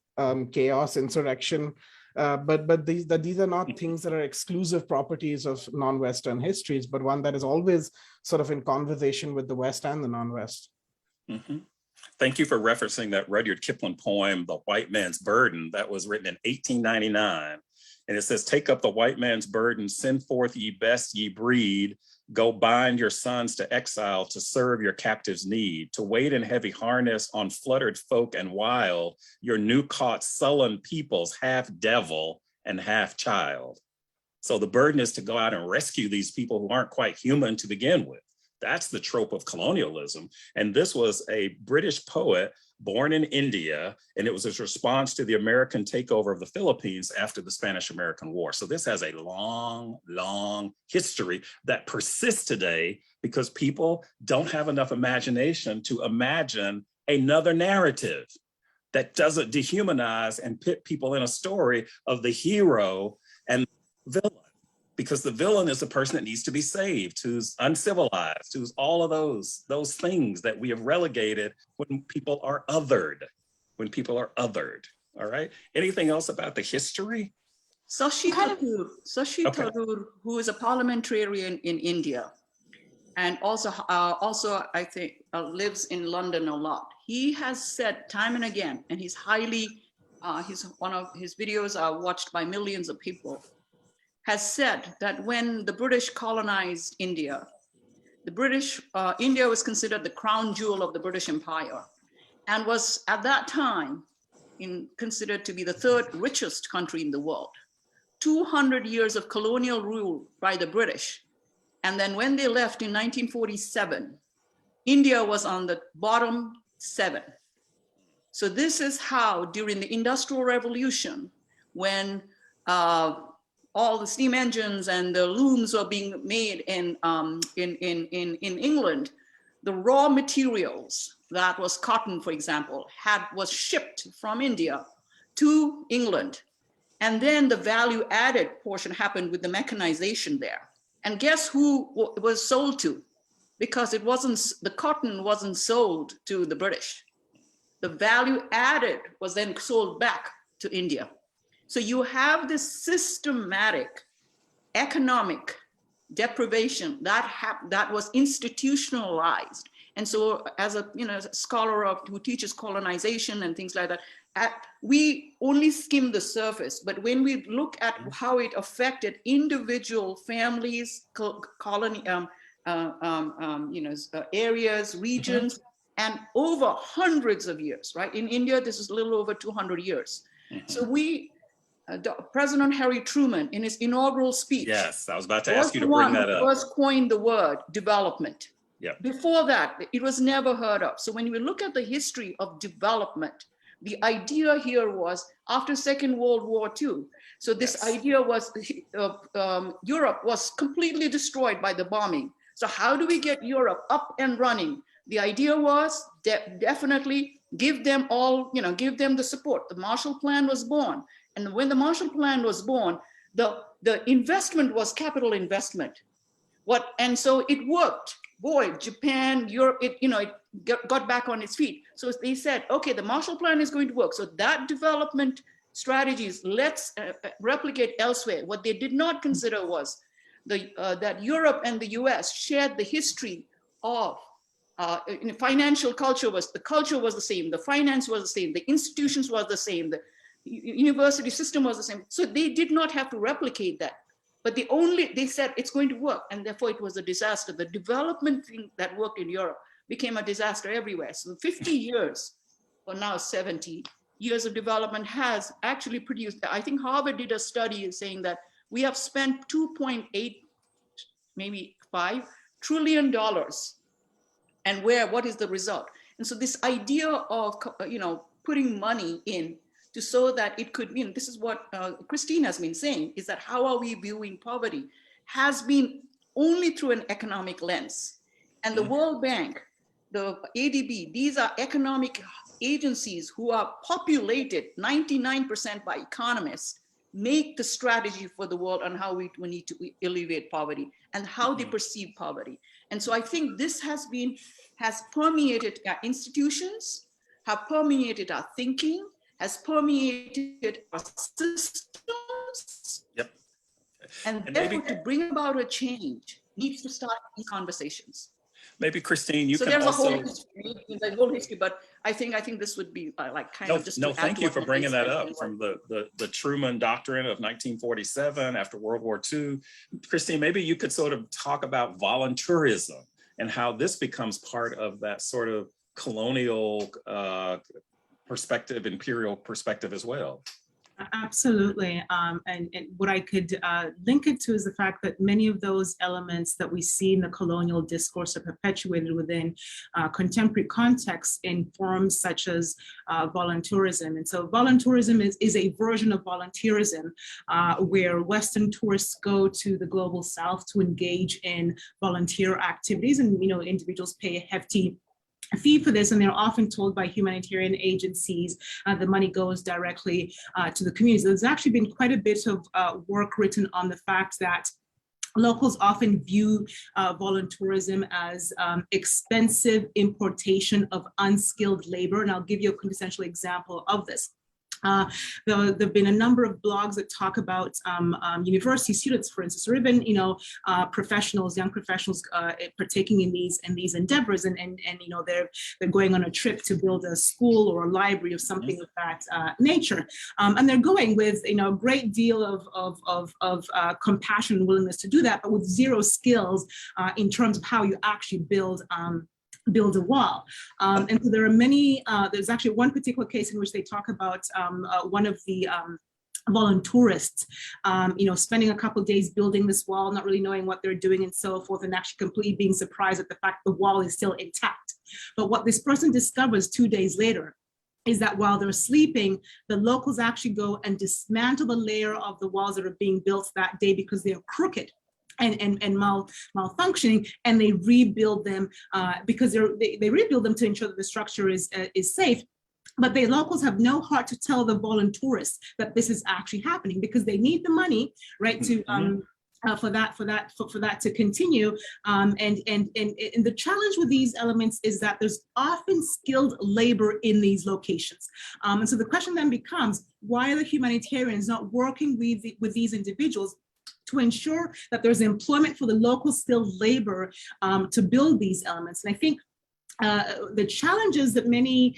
chaos, insurrection. But these are not things that are exclusive properties of non-Western histories, but one that is always sort of in conversation with the West and the non-West. Mm-hmm. Thank you for referencing that Rudyard Kipling poem, The White Man's Burden, that was written in 1899. And it says, take up the white man's burden, send forth ye best ye breed, go bind your sons to exile to serve your captives' need, to wait in heavy harness on fluttered folk and wild, your new caught sullen peoples, half devil and half child. So the burden is to go out and rescue these people who aren't quite human to begin with. That's the trope of colonialism. And this was a British poet born in India, and it was his response to the American takeover of the Philippines after the Spanish-American War. So this has a long, long history that persists today because people don't have enough imagination to imagine another narrative that doesn't dehumanize and pit people in a story of the hero and villain. Because the villain is the person that needs to be saved, who's uncivilized, who's all of those things that we have relegated when people are othered, all right? Anything else about the history? Sashi Tharoor, who is a parliamentarian in India, and also I think lives in London a lot. He has said time and again, and he's one of his videos are watched by millions of people, has said that when the British colonized India, India was considered the crown jewel of the British Empire and was at that time considered to be the third richest country in the world. 200 years of colonial rule by the British. And then when they left in 1947, India was on the bottom 7. So this is how during the Industrial Revolution, when all the steam engines and the looms were being made in England, the raw materials, that was cotton, for example, was shipped from India to England. And then the value added portion happened with the mechanization there. And guess who it was sold to? Because the cotton wasn't sold to the British. The value added was then sold back to India. So you have this systematic economic deprivation that was institutionalized. And so as a scholar who teaches colonization and things like that, we only skim the surface. But when we look at how it affected individual families, colony, areas, regions, and over hundreds of years, right? In India, this is a little over 200 years. So President Harry Truman, in his inaugural speech, yes, I was about to ask you to bring that up, first coined the word development. Yep. Before that, it was never heard of. So when we look at the history of development The idea here was after Second World War II. So this idea was Europe was completely destroyed by the bombing. So how do we get Europe up and running? The idea was definitely give them all, give them the support. The Marshall Plan was born. And when the Marshall Plan was born, the investment was capital investment. And so it worked. Boy, Japan, Europe, it got back on its feet. So they said, okay, the Marshall Plan is going to work. So that development strategies, let's replicate elsewhere. What they did not consider was that Europe and the US shared the history of financial culture. The culture was the same, the finance was the same, the institutions was the same, the university system was the same. So they did not have to replicate that. But they said it's going to work, and therefore it was a disaster. The development thing that worked in Europe became a disaster everywhere. So 50 years, or now 70 years of development has actually produced, I think Harvard did a study saying that we have spent 2.8, maybe $5 trillion. And what is the result? And so this idea of, putting money in so that it could mean, this is what Christine has been saying, is that how are we viewing poverty has been only through an economic lens. And the World Bank, the ADB, these are economic agencies who are populated 99% by economists, make the strategy for the world on how we need to alleviate poverty and how they perceive poverty. And so I think this has permeated our institutions, have permeated our thinking, has permeated our systems. Yep. And therefore, to bring about a change needs to start these conversations. Maybe Christine, you so can there's also. A whole history, but I think this would be like kind of just. No, thank you for bringing that up from the Truman Doctrine of 1947 after World War II. Christine, maybe you could sort of talk about volunteerism and how this becomes part of that sort of colonial perspective, imperial perspective as well. Absolutely. And what I could link it to is the fact that many of those elements that we see in the colonial discourse are perpetuated within contemporary contexts in forms such as volunteerism. And so volunteerism is a version of volunteerism where Western tourists go to the global South to engage in volunteer activities, and individuals pay a hefty fee for this, and they're often told by humanitarian agencies the money goes directly to the community. So there's actually been quite a bit of work written on the fact that locals often view volunteerism as expensive importation of unskilled labor, and I'll give you a quintessential example of this. There have been a number of blogs that talk about university students, for instance, or even professionals, young professionals partaking in these endeavors, and they're going on a trip to build a school or a library or something of that nature, and they're going with a great deal of compassion and willingness to do that, but with zero skills in terms of how you actually build a wall. And so there are many, there's actually one particular case in which they talk about one of the volunteerists, spending a couple of days building this wall, not really knowing what they're doing and so forth, and actually completely being surprised at the fact the wall is still intact. But what this person discovers 2 days later is that while they're sleeping, the locals actually go and dismantle the layer of the walls that are being built that day because they are crooked and malfunctioning, and they rebuild them because they rebuild them to ensure that the structure is safe. But the locals have no heart to tell the volunteerists that this is actually happening, because they need the money, right, to for that to continue. And the challenge with these elements is that there's often skilled labor in these locations. And so the question then becomes, why are the humanitarians not working with these individuals to ensure that there's employment for the local skilled labor to build these elements? And I think the challenges that many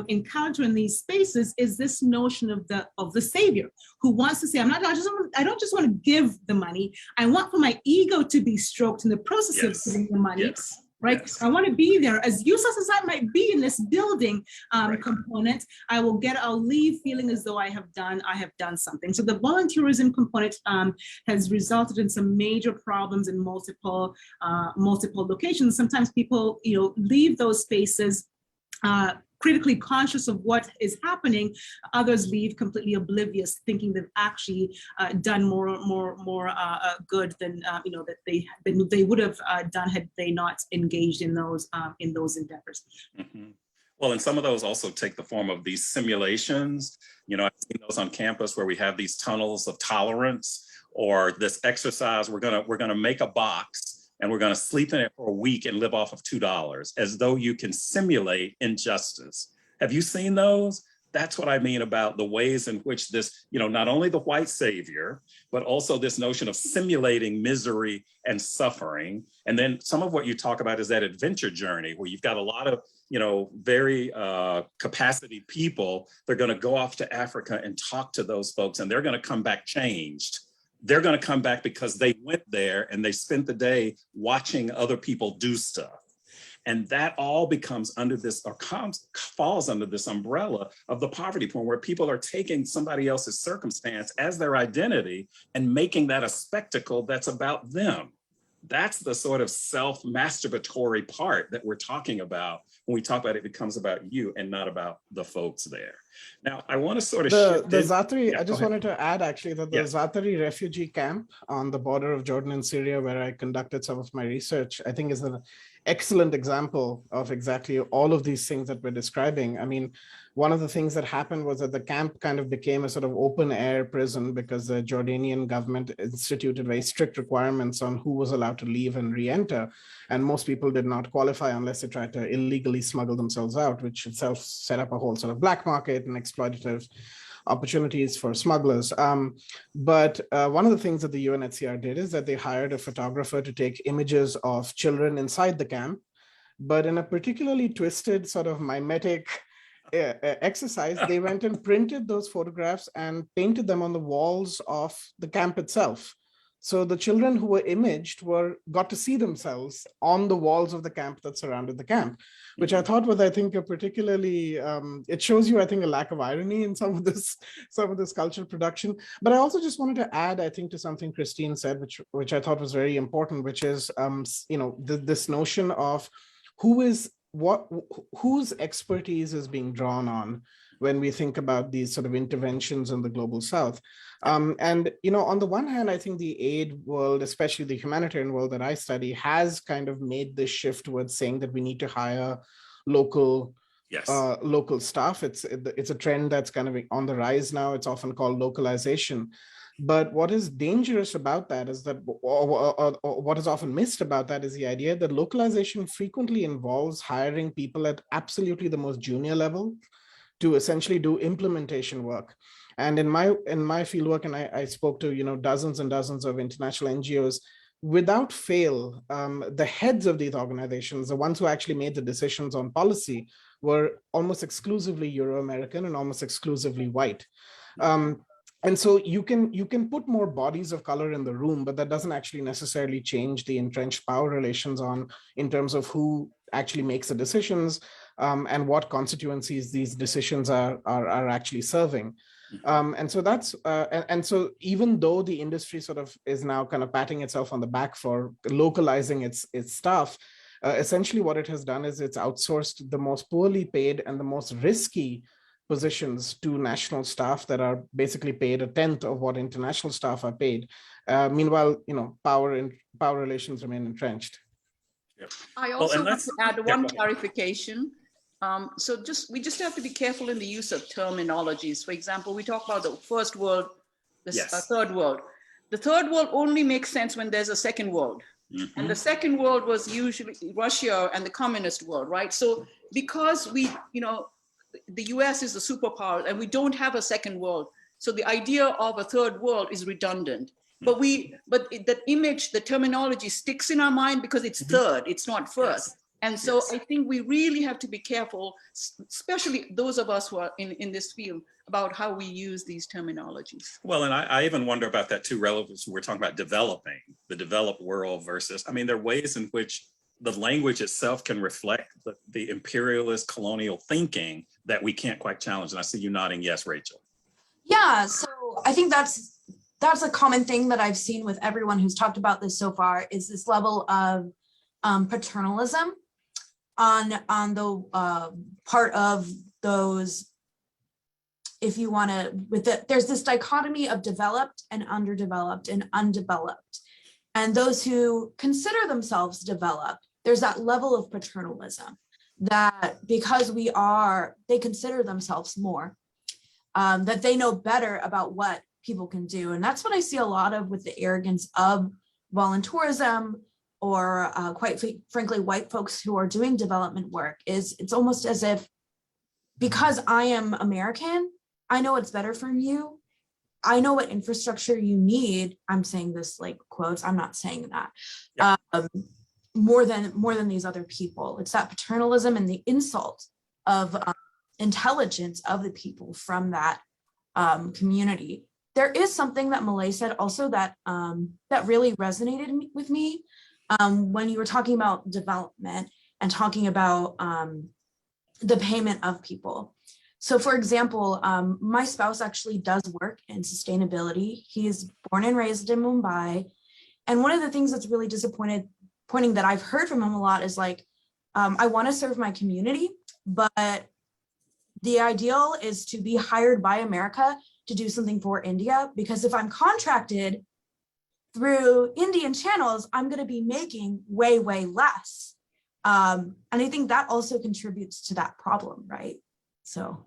encounter in these spaces is this notion of the savior who wants to say, I don't just want to give the money. I want for my ego to be stroked in the process of giving the money. Yes. Right. Yes. I want to be there, as useless as I might be in this building component. I'll leave feeling as though I have done something. So the volunteerism component has resulted in some major problems in multiple locations. Sometimes people, leave those spaces critically conscious of what is happening, others leave completely oblivious, thinking they've actually done more good than that they would have done had they not engaged in those endeavors. Mhm. Well, and some of those also take the form of these simulations. I've seen those on campus where we have these tunnels of tolerance, or this exercise. We're gonna make a box and we're gonna sleep in it for a week and live off of $2, as though you can simulate injustice. Have you seen those? That's what I mean about the ways in which this, not only the white savior, but also this notion of simulating misery and suffering. And then some of what you talk about is that adventure journey where you've got a lot of, very capacity people. They're going to go off to Africa and talk to those folks, and they're going to come back changed. They're going to come back because they went there and they spent the day watching other people do stuff. And that all becomes under this, or falls under this umbrella of the poverty porn, where people are taking somebody else's circumstance as their identity and making that a spectacle that's about them. That's the sort of self-masturbatory part that we're talking about when we talk about it becomes about you and not about the folks there. Now, I want to sort of the Zaatari, I just wanted to add actually that the Yes. Zaatari refugee camp on the border of Jordan and Syria, where I conducted some of my research, I think is an excellent example of exactly all of these things that we're describing. I mean, one of the things that happened was that the camp kind of became a sort of open air prison because the Jordanian government instituted very strict requirements on who was allowed to leave and re-enter. And most people did not qualify unless they tried to illegally smuggle themselves out, which itself set up a whole sort of black market and exploitative opportunities for smugglers. But one of the things that the UNHCR did is that they hired a photographer to take images of children inside the camp, but in a particularly twisted sort of mimetic exercise, they went and printed those photographs and painted them on the walls of the camp itself. So the children who were imaged got to see themselves on the walls of the camp that surrounded the camp, which I thought was, I think, a particularly, it shows you, I think, a lack of irony in some of this cultural production. But I also just wanted to add, I think, to something Christine said, which I thought was very important, which is, this notion of whose expertise is being drawn on when we think about these sort of interventions in the global South. And, on the one hand, I think the aid world, especially the humanitarian world that I study, has kind of made this shift towards saying that we need to hire local staff. It's a trend that's kind of on the rise now. It's often called localization. But what is dangerous about that is that, or what is often missed about that is the idea that localization frequently involves hiring people at absolutely the most junior level to essentially do implementation work. And in my fieldwork, and I spoke to dozens and dozens of international NGOs, without fail, the heads of these organizations, the ones who actually made the decisions on policy, were almost exclusively Euro-American and almost exclusively white. And so you can put more bodies of color in the room, but that doesn't actually necessarily change the entrenched power relations in terms of who actually makes the decisions and what constituencies these decisions are actually serving. And so that's and so even though the industry sort of is now kind of patting itself on the back for localizing its staff, essentially what it has done is it's outsourced the most poorly paid and the most risky positions to national staff that are basically paid a tenth of what international staff are paid. Meanwhile, power relations remain entrenched. Yep. I also want to add one clarification. We just have to be careful in the use of terminologies. For example, we talk about the first world, the third world. The third world only makes sense when there's a second world. Mm-hmm. And the second world was usually Russia and the communist world, right? So because the US is the superpower and we don't have a second world, so the idea of a third world is redundant. But that image, the terminology sticks in our mind because it's third, it's not first. Yes. And so I think we really have to be careful, especially those of us who are in this field, about how we use these terminologies. Well, and I even wonder about that too, relative to we're talking about developing, the developed world versus, there are ways in which the language itself can reflect the imperialist colonial thinking that we can't quite challenge. And I see you nodding yes, Rachel. Yeah, so I think that's a common thing that I've seen with everyone who's talked about this so far, is this level of paternalism. on the part of those, if you want to, there's this dichotomy of developed and underdeveloped and undeveloped. And those who consider themselves developed, there's that level of paternalism that because they consider themselves more, that they know better about what people can do. And that's what I see a lot of with the arrogance of volunteerism, or quite frankly, white folks who are doing development work. Is it's almost as if, because I am American, I know what's better for you. I know what infrastructure you need. I'm saying this like quotes, I'm not saying that. Yeah. More than these other people. It's that paternalism and the insult of intelligence of the people from that community. There is something that Malay said also that that really resonated with me when you were talking about development and talking about the payment of people. So for example, my spouse actually does work in sustainability. He's born and raised in Mumbai. And one of the things that's really disappointing that I've heard from him a lot is like, I want to serve my community, but the ideal is to be hired by America to do something for India, because if I'm contracted through Indian channels, I'm going to be making way, way less. And I think that also contributes to that problem, right? So.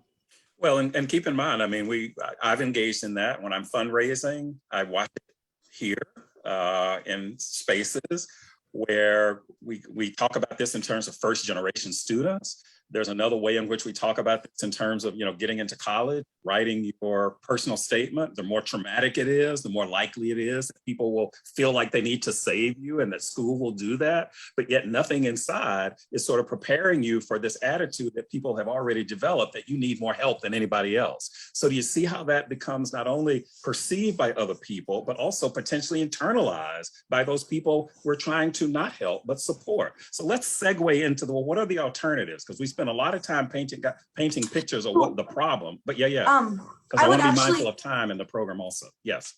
Well, and keep in mind, I mean, I've engaged in that when I'm fundraising. I watch it here in spaces where we talk about this in terms of first generation students. There's another way in which we talk about this in terms of, getting into college, writing your personal statement. The more traumatic it is, the more likely it is that people will feel like they need to save you and that school will do that. But yet nothing inside is sort of preparing you for this attitude that people have already developed, that you need more help than anybody else. So do you see how that becomes not only perceived by other people, but also potentially internalized by those people we're trying to not help, but support? So let's segue into what are the alternatives? Because we spend a lot of time painting pictures of what the problem, but yeah. Because I want to be mindful of time in the program also. Yes.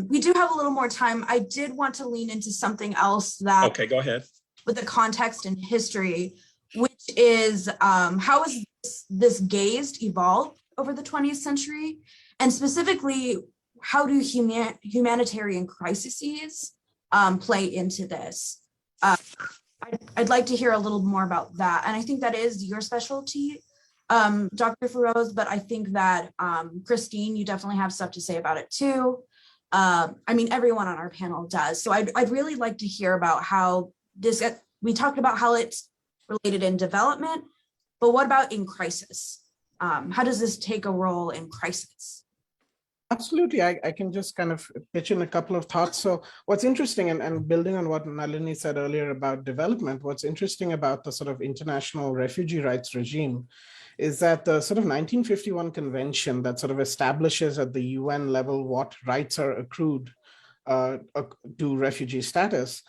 We do have a little more time. I did want to lean into something else that. Okay, go ahead. With the context and history, which is how has this gaze evolved over the 20th century? And specifically, how do humanitarian crises play into this? I'd like to hear a little more about that. And I think that is your specialty, Dr. Feroz, but I think that Christine, you definitely have stuff to say about it too. I mean, everyone on our panel does. So I'd really like to hear about how we talked about how it's related in development, but what about in crisis? How does this take a role in crisis? Absolutely. I can just kind of pitch in a couple of thoughts. So what's interesting, and building on what Nalini said earlier about development, what's interesting about the sort of international refugee rights regime is that the sort of 1951 convention that sort of establishes at the UN level what rights are accrued to refugee status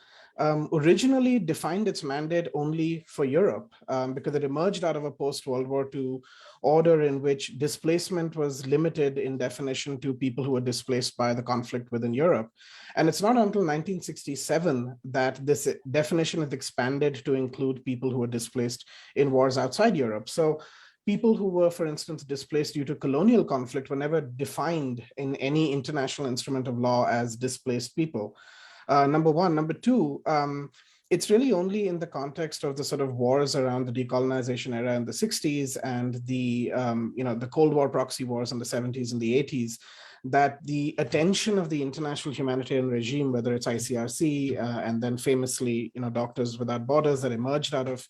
originally defined its mandate only for Europe because it emerged out of a post-World War II order in which displacement was limited in definition to people who were displaced by the conflict within Europe. And it's not until 1967 that this definition is expanded to include people who were displaced in wars outside Europe. So people who were, for instance, displaced due to colonial conflict were never defined in any international instrument of law as displaced people. Number one. Number two, it's really only in the context of the sort of wars around the decolonization era in the 60s and the, the Cold War proxy wars in the 70s and the 80s that the attention of the international humanitarian regime, whether it's ICRC and then famously, Doctors Without Borders that emerged out of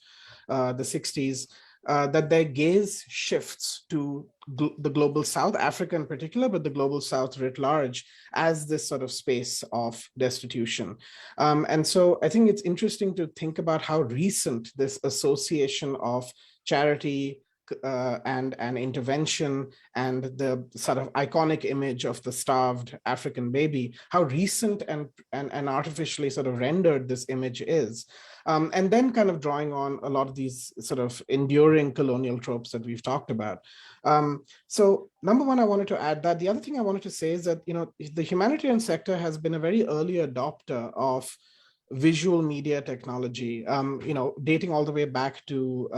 the 60s, that their gaze shifts to the global South, Africa in particular, but the global South writ large as this sort of space of destitution. And so I think it's interesting to think about how recent this association of charity and intervention and the sort of iconic image of the starved African baby, how recent and artificially sort of rendered this image is. And then kind of drawing on a lot of these sort of enduring colonial tropes that we've talked about. So number one, I wanted to add that. The other thing I wanted to say is that, the humanitarian sector has been a very early adopter of visual media technology, dating all the way back to,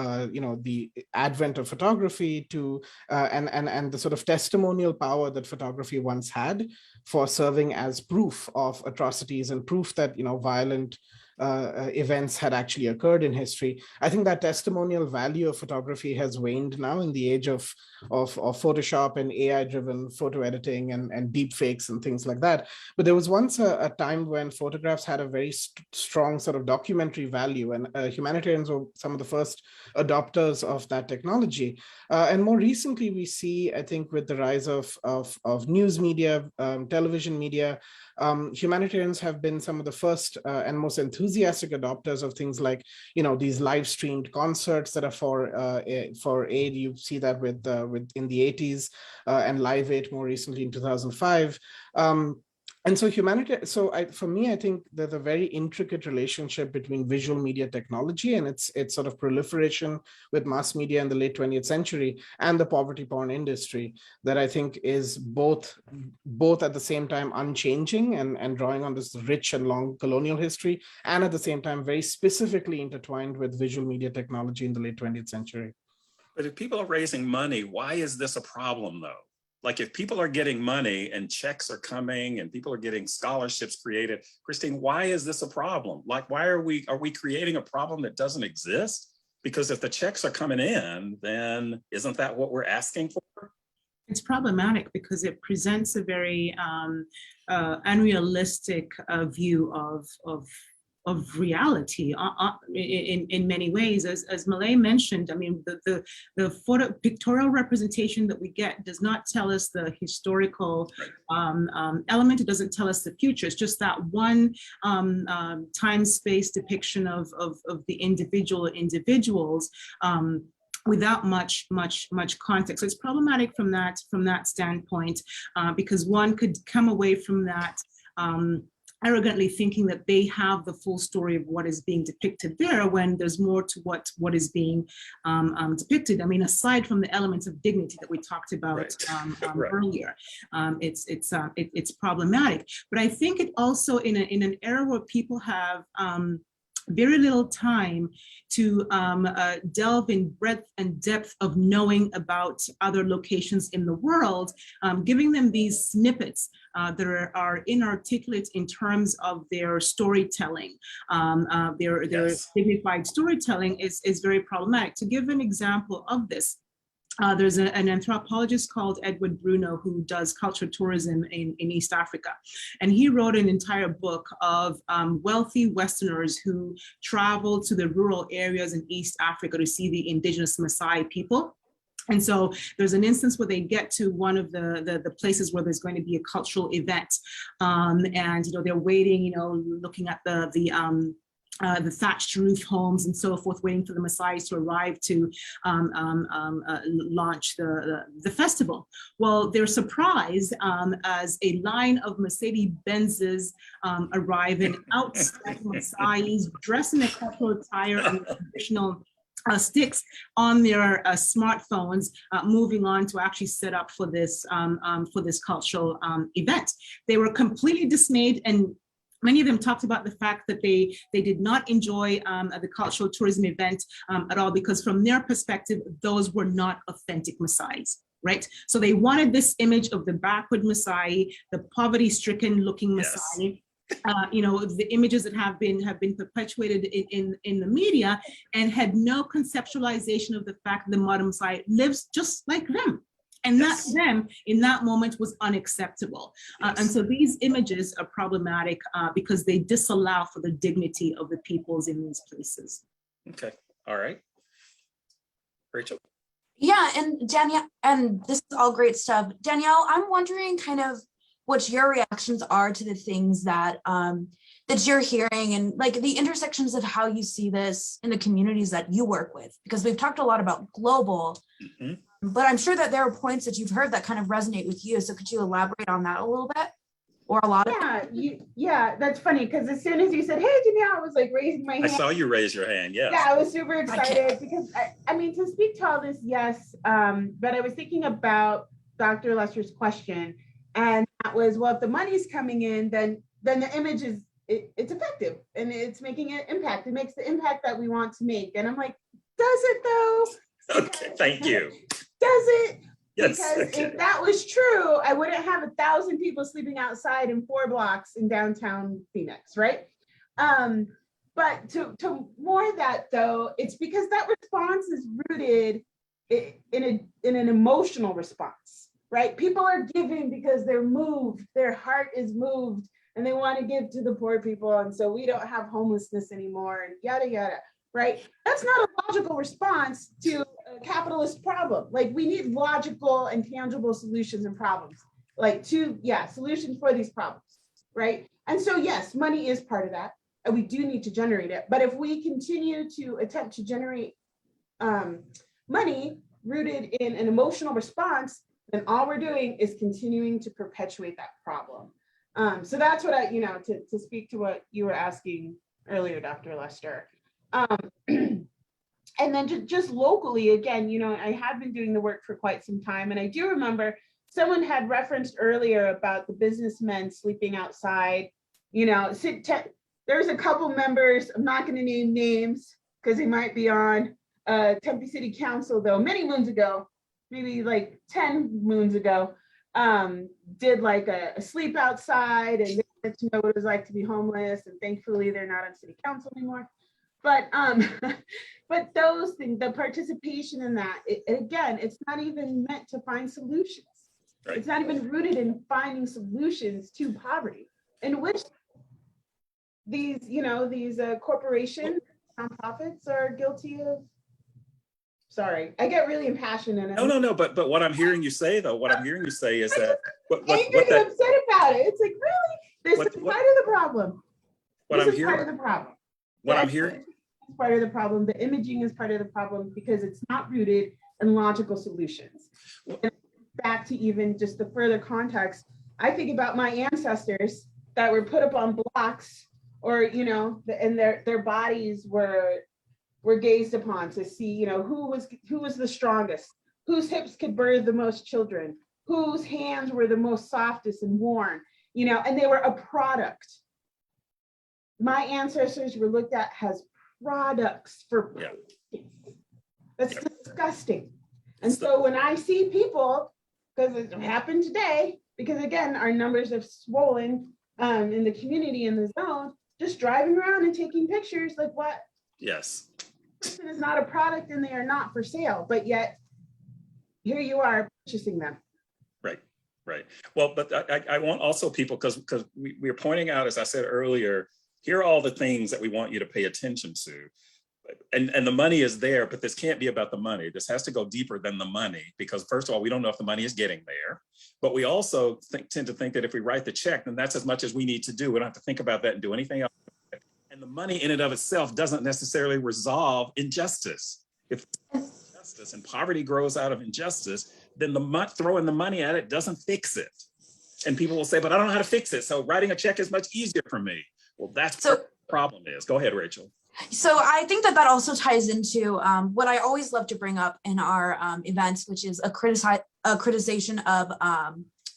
the advent of photography to, and the sort of testimonial power that photography once had for serving as proof of atrocities and proof that, violent events had actually occurred in history. I think that testimonial value of photography has waned now in the age of Photoshop and AI-driven photo editing and deep fakes and things like that. But there was once a time when photographs had a very strong sort of documentary value, and humanitarians were some of the first adopters of that technology. And more recently, we see, I think, with the rise of news media, television media, humanitarians have been some of the first and most enthusiastic adopters of things like, these live streamed concerts that are for aid. You see that with in the 80s and Live Aid more recently in 2005. And so for me, I think there's a very intricate relationship between visual media technology and its sort of proliferation with mass media in the late 20th century and the poverty porn industry that I think is both at the same time unchanging and drawing on this rich and long colonial history, and at the same time very specifically intertwined with visual media technology in the late 20th century. But if people are raising money, why is this a problem though? Like if people are getting money and checks are coming and people are getting scholarships created, Christine, why is this a problem? Like, why are we creating a problem that doesn't exist? Because if the checks are coming in, then isn't that what we're asking for? It's problematic because it presents a very unrealistic view of reality in many ways. As Malay mentioned, I mean, the photo pictorial representation that we get does not tell us the historical element. It doesn't tell us the future. It's just that one time-space depiction of the individuals without much context. So it's problematic from that standpoint because one could come away from that arrogantly thinking that they have the full story of what is being depicted there when there's more to what is being depicted. I mean, aside from the elements of dignity that we talked about earlier, it's problematic. But I think it also in an era where people have very little time to delve in breadth and depth of knowing about other locations in the world, giving them these snippets that are inarticulate in terms of their storytelling, their dignified storytelling is very problematic. To give an example of this, there's an anthropologist called Edward Bruno who does cultural tourism in East Africa. And he wrote an entire book of wealthy Westerners who travel to the rural areas in East Africa to see the indigenous Maasai people. And so there's an instance where they get to one of the places where there's going to be a cultural event. And, they're waiting, looking at the thatched roof homes and so forth, waiting for the Maasai to arrive to launch the festival. Well, they're surprised as a line of Mercedes-Benzes arrive and outstep Maasais dressed in their cultural attire and traditional sticks on their smartphones, moving on to actually set up for this cultural event. They were completely dismayed, and many of them talked about the fact that they did not enjoy the cultural tourism event at all because from their perspective, those were not authentic Maasais, right? So they wanted this image of the backward Maasai, the poverty-stricken looking Maasai, the images that have been perpetuated in the media and had no conceptualization of the fact that the modern Maasai lives just like them. And that them in that moment was unacceptable. And so these images are problematic because they disallow for the dignity of the peoples in these places. Okay, all right. Rachel? Yeah, and Danielle, and this is all great stuff. Danielle, I'm wondering kind of what your reactions are to the things that that you're hearing and like the intersections of how you see this in the communities that you work with, because we've talked a lot about global, but I'm sure that there are points that you've heard that kind of resonate with you. So could you elaborate on that a little bit or a lot? Yeah, that's funny because as soon as you said, hey, Danielle, I was like raising my hand. I saw you raise your hand, yes. Yeah, I was super excited because I mean, to speak to all this, yes, but I was thinking about Dr. Lester's question, and that was, well, if the money's coming in, then the image is it's effective and it's making an impact. It makes the impact that we want to make. And I'm like, does it though? Okay, thank you. Does it? Yes. Because Okay. if that was true, I wouldn't have 1,000 people sleeping outside in 4 blocks in downtown Phoenix, right? But to more that though, it's because that response is rooted in an emotional response, right? People are giving because they're moved, their heart is moved, and they want to give to the poor people, and so we don't have homelessness anymore, and yada yada, right? That's not a logical response to a capitalist problem. Like, we need logical and tangible solutions and problems, like solutions for these problems, right? And so yes, money is part of that, and we do need to generate it. But if we continue to attempt to generate money rooted in an emotional response, then all we're doing is continuing to perpetuate that problem. So that's what I, to speak to what you were asking earlier, Dr. Lester. And then just locally, again, I have been doing the work for quite some time. And I do remember someone had referenced earlier about the businessmen sleeping outside. There's a couple members, I'm not going to name names because they might be on Tempe City Council, though, many moons ago, maybe like 10 moons ago, did like a sleep outside, and they wanted to know what it was like to be homeless. And thankfully, they're not on city council anymore. But but those things, the participation in that, again, it's not even meant to find solutions. Right. It's not even rooted in finding solutions to poverty, in which these corporations, nonprofits are guilty of. Sorry, I get really impassioned. No. But what I'm hearing you say, though, is that angry and upset about it. It's like, really, this is part of the problem. What I'm hearing. Part of the problem. What I'm hearing. Part of the problem. The imaging is part of the problem because it's not rooted in logical solutions. And back to even just the further context, I think about my ancestors that were put up on blocks, or and their bodies were gazed upon to see, who was the strongest, whose hips could birth the most children, whose hands were the most softest and worn, and they were a product. My ancestors were looked at as products for. Yeah. That's disgusting. And so when I see people, because it happened today, because again, our numbers have swollen in the community, in the zone, just driving around and taking pictures, like, what? Yes. Person is not a product and they are not for sale, but yet here you are purchasing them. Right. Well, but I want also people, because we're pointing out, as I said earlier, here are all the things that we want you to pay attention to. And the money is there, but this can't be about the money. This has to go deeper than the money, because first of all, we don't know if the money is getting there, but we also tend to think that if we write the check, then that's as much as we need to do. We don't have to think about that and do anything else. And the money in and of itself doesn't necessarily resolve injustice. If injustice and poverty grows out of injustice, then throwing the money at it doesn't fix it. And people will say, but I don't know how to fix it, so writing a check is much easier for me. Well, that's what the problem is. Go ahead, Rachel. So I think that also ties into what I always love to bring up in our events, which is a criticization of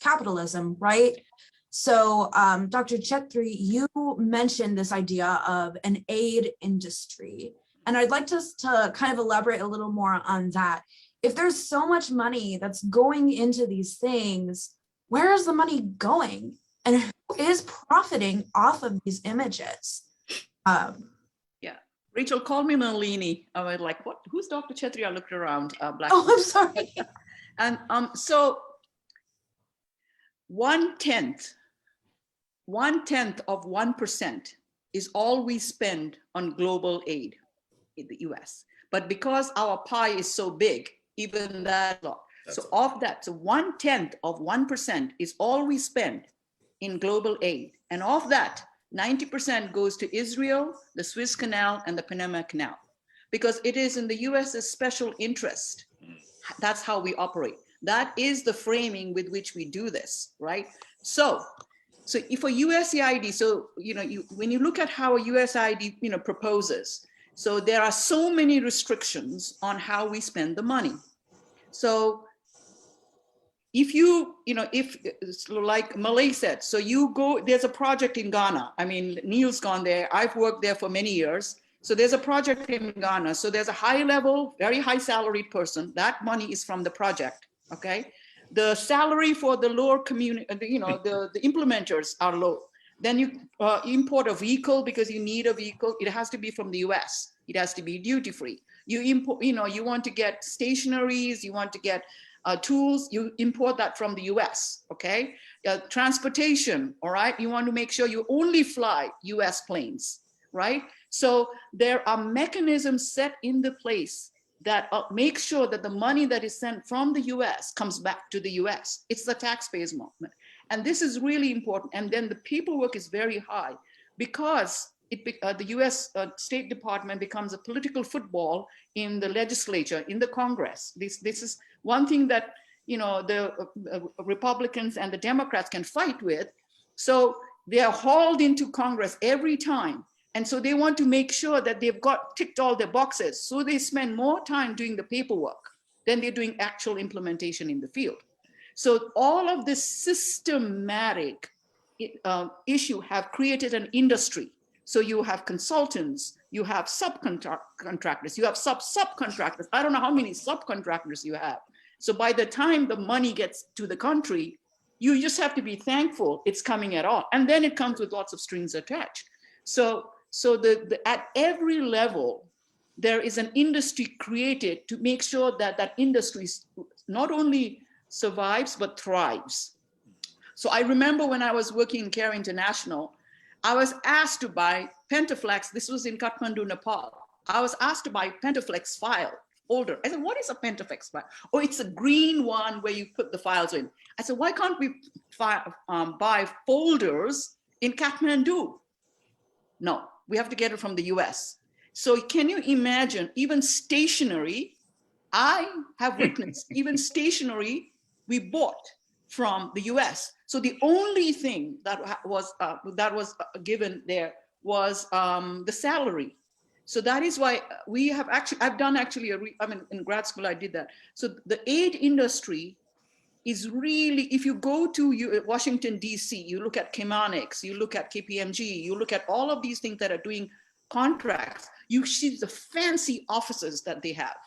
capitalism, right? So Dr. Chetri, you mentioned this idea of an aid industry, and I'd like us to kind of elaborate a little more on that. If there's so much money that's going into these things, where is the money going? And who is profiting off of these images? Rachel called me Malini. I was like, what? Who's Dr. Chetri? I looked around. Black. Oh, I'm sorry. And so 1/10 of 1% is all we spend on global aid in the US. But because our pie is so big, even that lot. So of that, so 1/10 of 1% is all we spend in global aid. And of that, 90% goes to Israel, the Suez Canal, and the Panama Canal, because it is in the US's special interest. That's how we operate. That is the framing with which we do this, right? So if a USAID, when you look at how a USAID, proposes, so there are so many restrictions on how we spend the money. So if if like Malay said, so you go, there's a project in Ghana. I mean, Neil's gone there. I've worked there for many years. So there's a project in Ghana. So there's a high level, very high salaried person. That money is from the project, okay? The salary for the lower community, the implementers are low. Then you import a vehicle because you need a vehicle. It has to be from the US. It has to be duty free. You import, you want to get stationaries, you want to get tools, you import that from the US, okay? Transportation, all right? You want to make sure you only fly US planes, right? So there are mechanisms set in the place that make sure that the money that is sent from the US comes back to the US. It's the taxpayers' money. And this is really important. And then the paperwork is very high because the US State Department becomes a political football in the legislature, in the Congress. This is one thing that the Republicans and the Democrats can fight with. So they are hauled into Congress every time. And so they want to make sure that they've ticked all their boxes. So they spend more time doing the paperwork than they're doing actual implementation in the field. So all of this systematic issue have created an industry. So you have consultants, you have subcontractors, you have subcontractors. I don't know how many subcontractors you have. So by the time the money gets to the country, you just have to be thankful it's coming at all. And then it comes with lots of strings attached. So at every level, there is an industry created to make sure that that industry not only survives, but thrives. So I remember when I was working in Care International, I was asked to buy Pentaflex. This was in Kathmandu, Nepal. I was asked to buy Pentaflex file folder. I said, what is a Pentaflex file? Oh, it's a green one where you put the files in. I said, why can't we buy folders in Kathmandu? No, we have to get it from the US. So can you imagine even stationery? I have witnessed even stationery we bought from the US. So the only thing that was given there was the salary. So that is why we have I've done in grad school, I did that. So the aid industry is really, if you go to Washington, DC, you look at Chemonics, you look at KPMG, you look at all of these things that are doing contracts, you see the fancy offices that they have.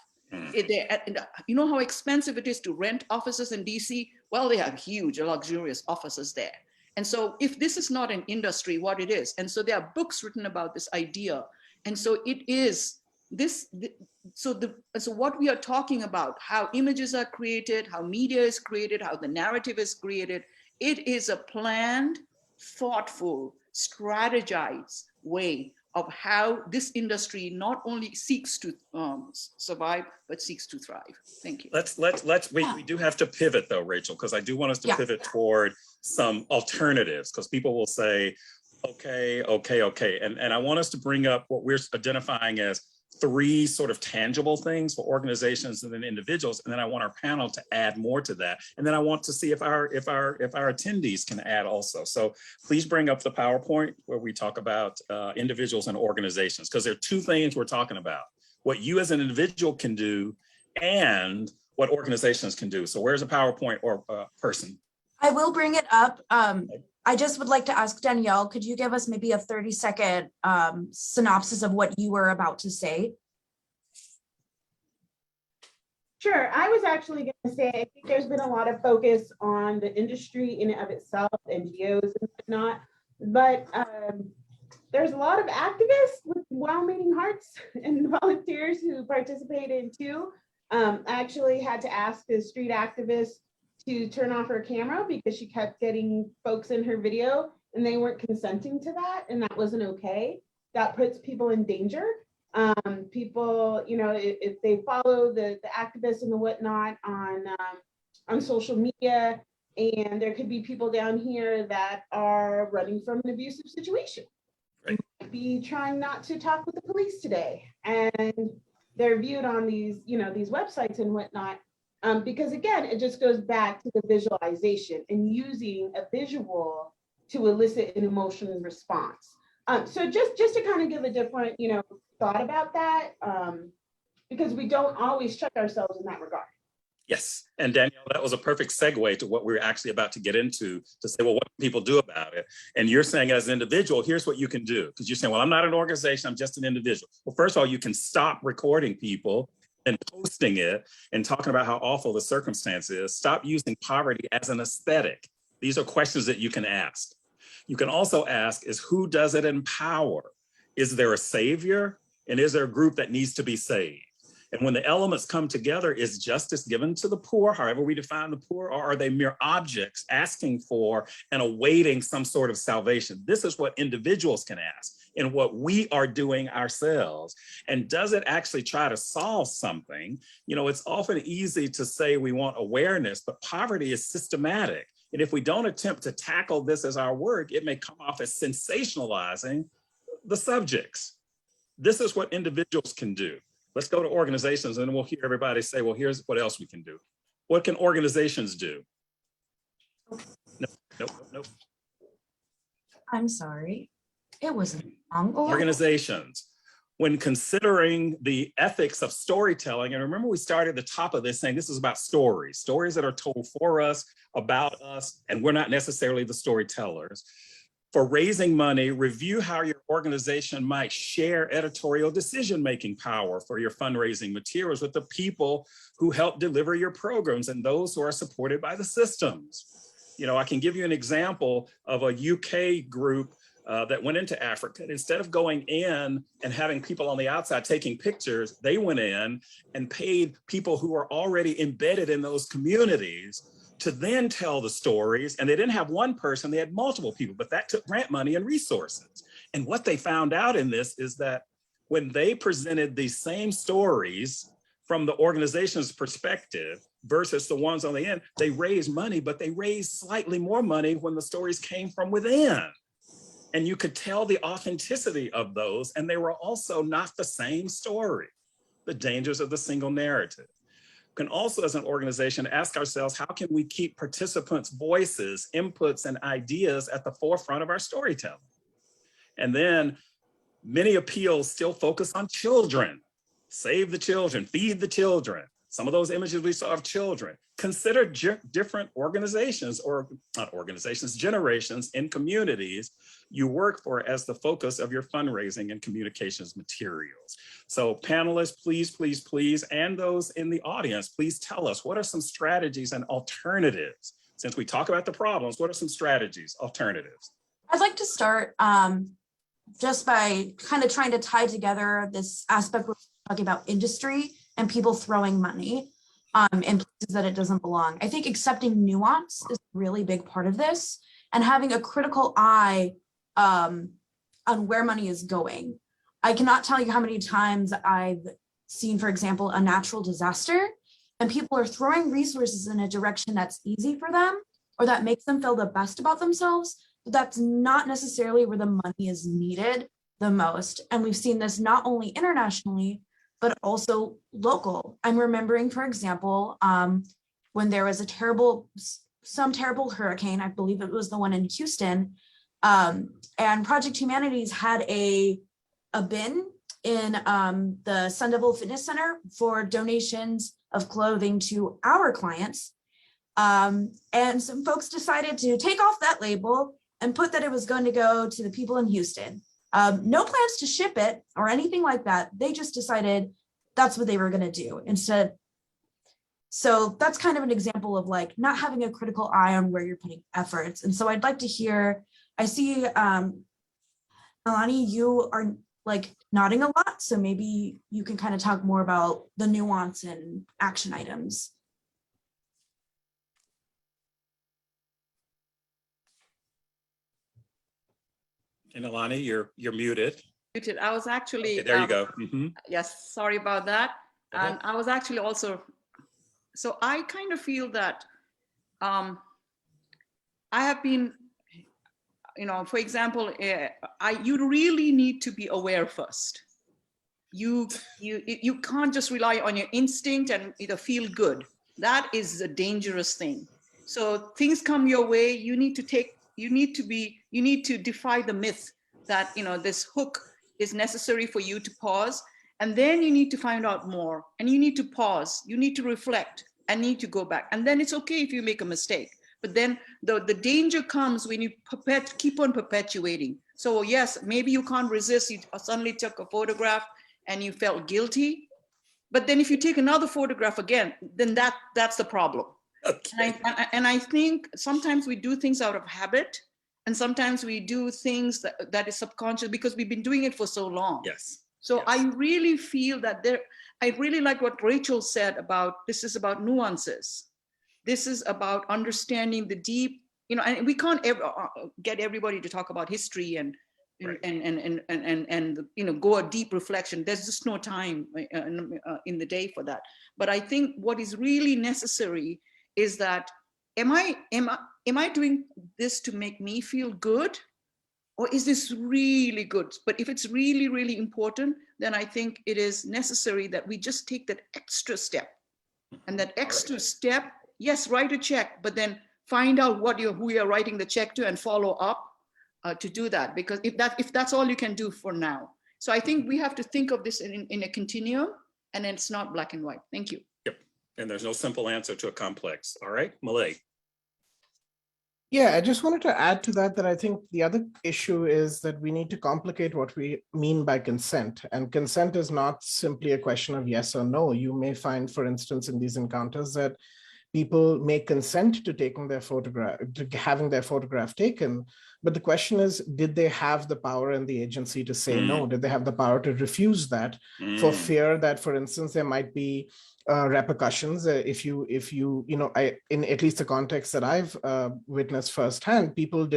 You know how expensive it is to rent offices in DC? Well, they have huge, luxurious offices there. And so if this is not an industry, what it is. And so there are books written about this idea. And so it is this, so what we are talking about, how images are created, how media is created, how the narrative is created, it is a planned, thoughtful, strategized way of how this industry not only seeks to survive, but seeks to thrive. Thank you. We do have to pivot though, Rachel, because I do want us to pivot toward some alternatives, because people will say, okay. And I want us to bring up what we're identifying as 3 sort of tangible things for organizations and then individuals. And then I want our panel to add more to that. And then I want to see if our attendees can add also. So please bring up the PowerPoint where we talk about individuals and organizations, because there are 2 things we're talking about: what you as an individual can do and what organizations can do. So where's a PowerPoint or person? I will bring it up. I just would like to ask Danielle, could you give us maybe a 30-second synopsis of what you were about to say? Sure. I was actually going to say, I think there's been a lot of focus on the industry in and of itself, NGOs and whatnot, but there's a lot of activists with well-meaning hearts and volunteers who participated too. I actually had to ask the street activist to turn off her camera because she kept getting folks in her video and they weren't consenting to that, and that wasn't okay. That puts people in danger. People, if they follow the activists and the whatnot on social media, and there could be people down here that are running from an abusive situation. Right. Might be trying not to talk with the police today, and they're viewed on these, these websites and whatnot. Because again, it just goes back to the visualization and using a visual to elicit an emotional response. So just to kind of give a different, thought about that, because we don't always check ourselves in that regard. Yes, and Danielle, that was a perfect segue to what we were actually about to get into, to say, well, what can people do about it? And you're saying as an individual, here's what you can do. Because you're saying, well, I'm not an organization, I'm just an individual. Well, first of all, you can stop recording people and posting it and talking about how awful the circumstance is. Stop using poverty as an aesthetic. These are questions that you can ask. You can also ask is who does it empower? Is there a savior? And is there a group that needs to be saved? And when the elements come together, is justice given to the poor, however we define the poor, or are they mere objects asking for and awaiting some sort of salvation? This is what individuals can ask and what we are doing ourselves. And does it actually try to solve something? You know, it's often easy to say we want awareness, but poverty is systematic. And if we don't attempt to tackle this as our work, it may come off as sensationalizing the subjects. This is what individuals can do. Let's go to organizations and we'll hear everybody say, well, here's what else we can do. What can organizations do? Nope. I'm sorry. It was wrong. Organizations. When considering the ethics of storytelling, and remember we started at the top of this saying this is about stories that are told for us, about us, and we're not necessarily the storytellers. For raising money, review how your organization might share editorial decision-making power for your fundraising materials with the people who help deliver your programs and those who are supported by the systems. You know, I can give you an example of a UK group that went into Africa. Instead of going in and having people on the outside taking pictures, they went in and paid people who are already embedded in those communities to then tell the stories. And they didn't have one person, they had multiple people, but that took grant money and resources. And what they found out in this is that when they presented these same stories from the organization's perspective versus the ones on the end, they raised money, but they raised slightly more money when the stories came from within. And you could tell the authenticity of those, and they were also not the same story. The dangers of the single narrative. Can also, as an organization, ask ourselves, how can we keep participants' voices, inputs, and ideas at the forefront of our storytelling? And then many appeals still focus on children. Save the children, feed the children. Some of those images we saw of children. Consider different organizations, or not organizations, generations in communities you work for as the focus of your fundraising and communications materials. So panelists, please, and those in the audience, please tell us, what are some strategies and alternatives? Since we talk about the problems, what are some strategies, alternatives? I'd like to start just by kind of trying to tie together this aspect we're talking about industry and people throwing money in places that it doesn't belong. I think accepting nuance is a really big part of this, and having a critical eye on where money is going. I cannot tell you how many times I've seen, for example, a natural disaster, and people are throwing resources in a direction that's easy for them or that makes them feel the best about themselves, but that's not necessarily where the money is needed the most. And we've seen this not only internationally, but also local. I'm remembering, for example, when there was some terrible hurricane, I believe it was the one in Houston, and Project Humanities had a bin in the Sun Devil Fitness Center for donations of clothing to our clients. And some folks decided to take off that label and put that it was going to go to the people in Houston. No plans to ship it or anything like that. They just decided that's what they were going to do instead. So that's kind of an example of like not having a critical eye on where you're putting efforts. And so I'd like to hear, I see Alani, you are like nodding a lot. So maybe you can kind of talk more about the nuance and action items. And Alani, you're muted. Muted. I was actually, Okay, there you go. Yes, sorry about that. And I was actually also, so I kind of feel that I have been, you know, for example, you really need to be aware first. You can't just rely on your instinct and either feel good. That is a dangerous thing. So things come your way, you need to defy the myth that, you know, this hook is necessary for you to pause. And then you need to find out more, and you need to pause, you need to reflect I need to go back. And then it's okay if you make a mistake. But then the danger comes when you keep on perpetuating. So yes, maybe you can't resist. You suddenly took a photograph and you felt guilty. But then if you take another photograph again, then that's the problem. Okay. And I think sometimes we do things out of habit, and sometimes we do things that is subconscious because we've been doing it for so long. Yes. So yes. I really feel that I really like what Rachel said about this is about nuances. This is about understanding the deep, and we can't ever get everybody to talk about history and go a deep reflection. There's just no time in the day for that. But I think what is really necessary is that am I doing this to make me feel good, or is this really good? But if it's really, really important, then I think it is necessary that we just take that extra step. And that extra step, yes, write a check, but then find out who you're writing the check to and follow up to do that. Because if that's all you can do for now. So I think we have to think of this in a continuum, and it's not black and white. Thank you. Yep. And there's no simple answer to a complex. All right, Malay. Yeah, I just wanted to add to that I think the other issue is that we need to complicate what we mean by consent. And consent is not simply a question of yes or no. You may find, for instance, in these encounters that people may consent to taking their photograph, to having their photograph taken. But the question is, did they have the power and the agency to say no? Did they have the power to refuse that for fear that, for instance, there might be repercussions if you in at least the context that I've witnessed firsthand, people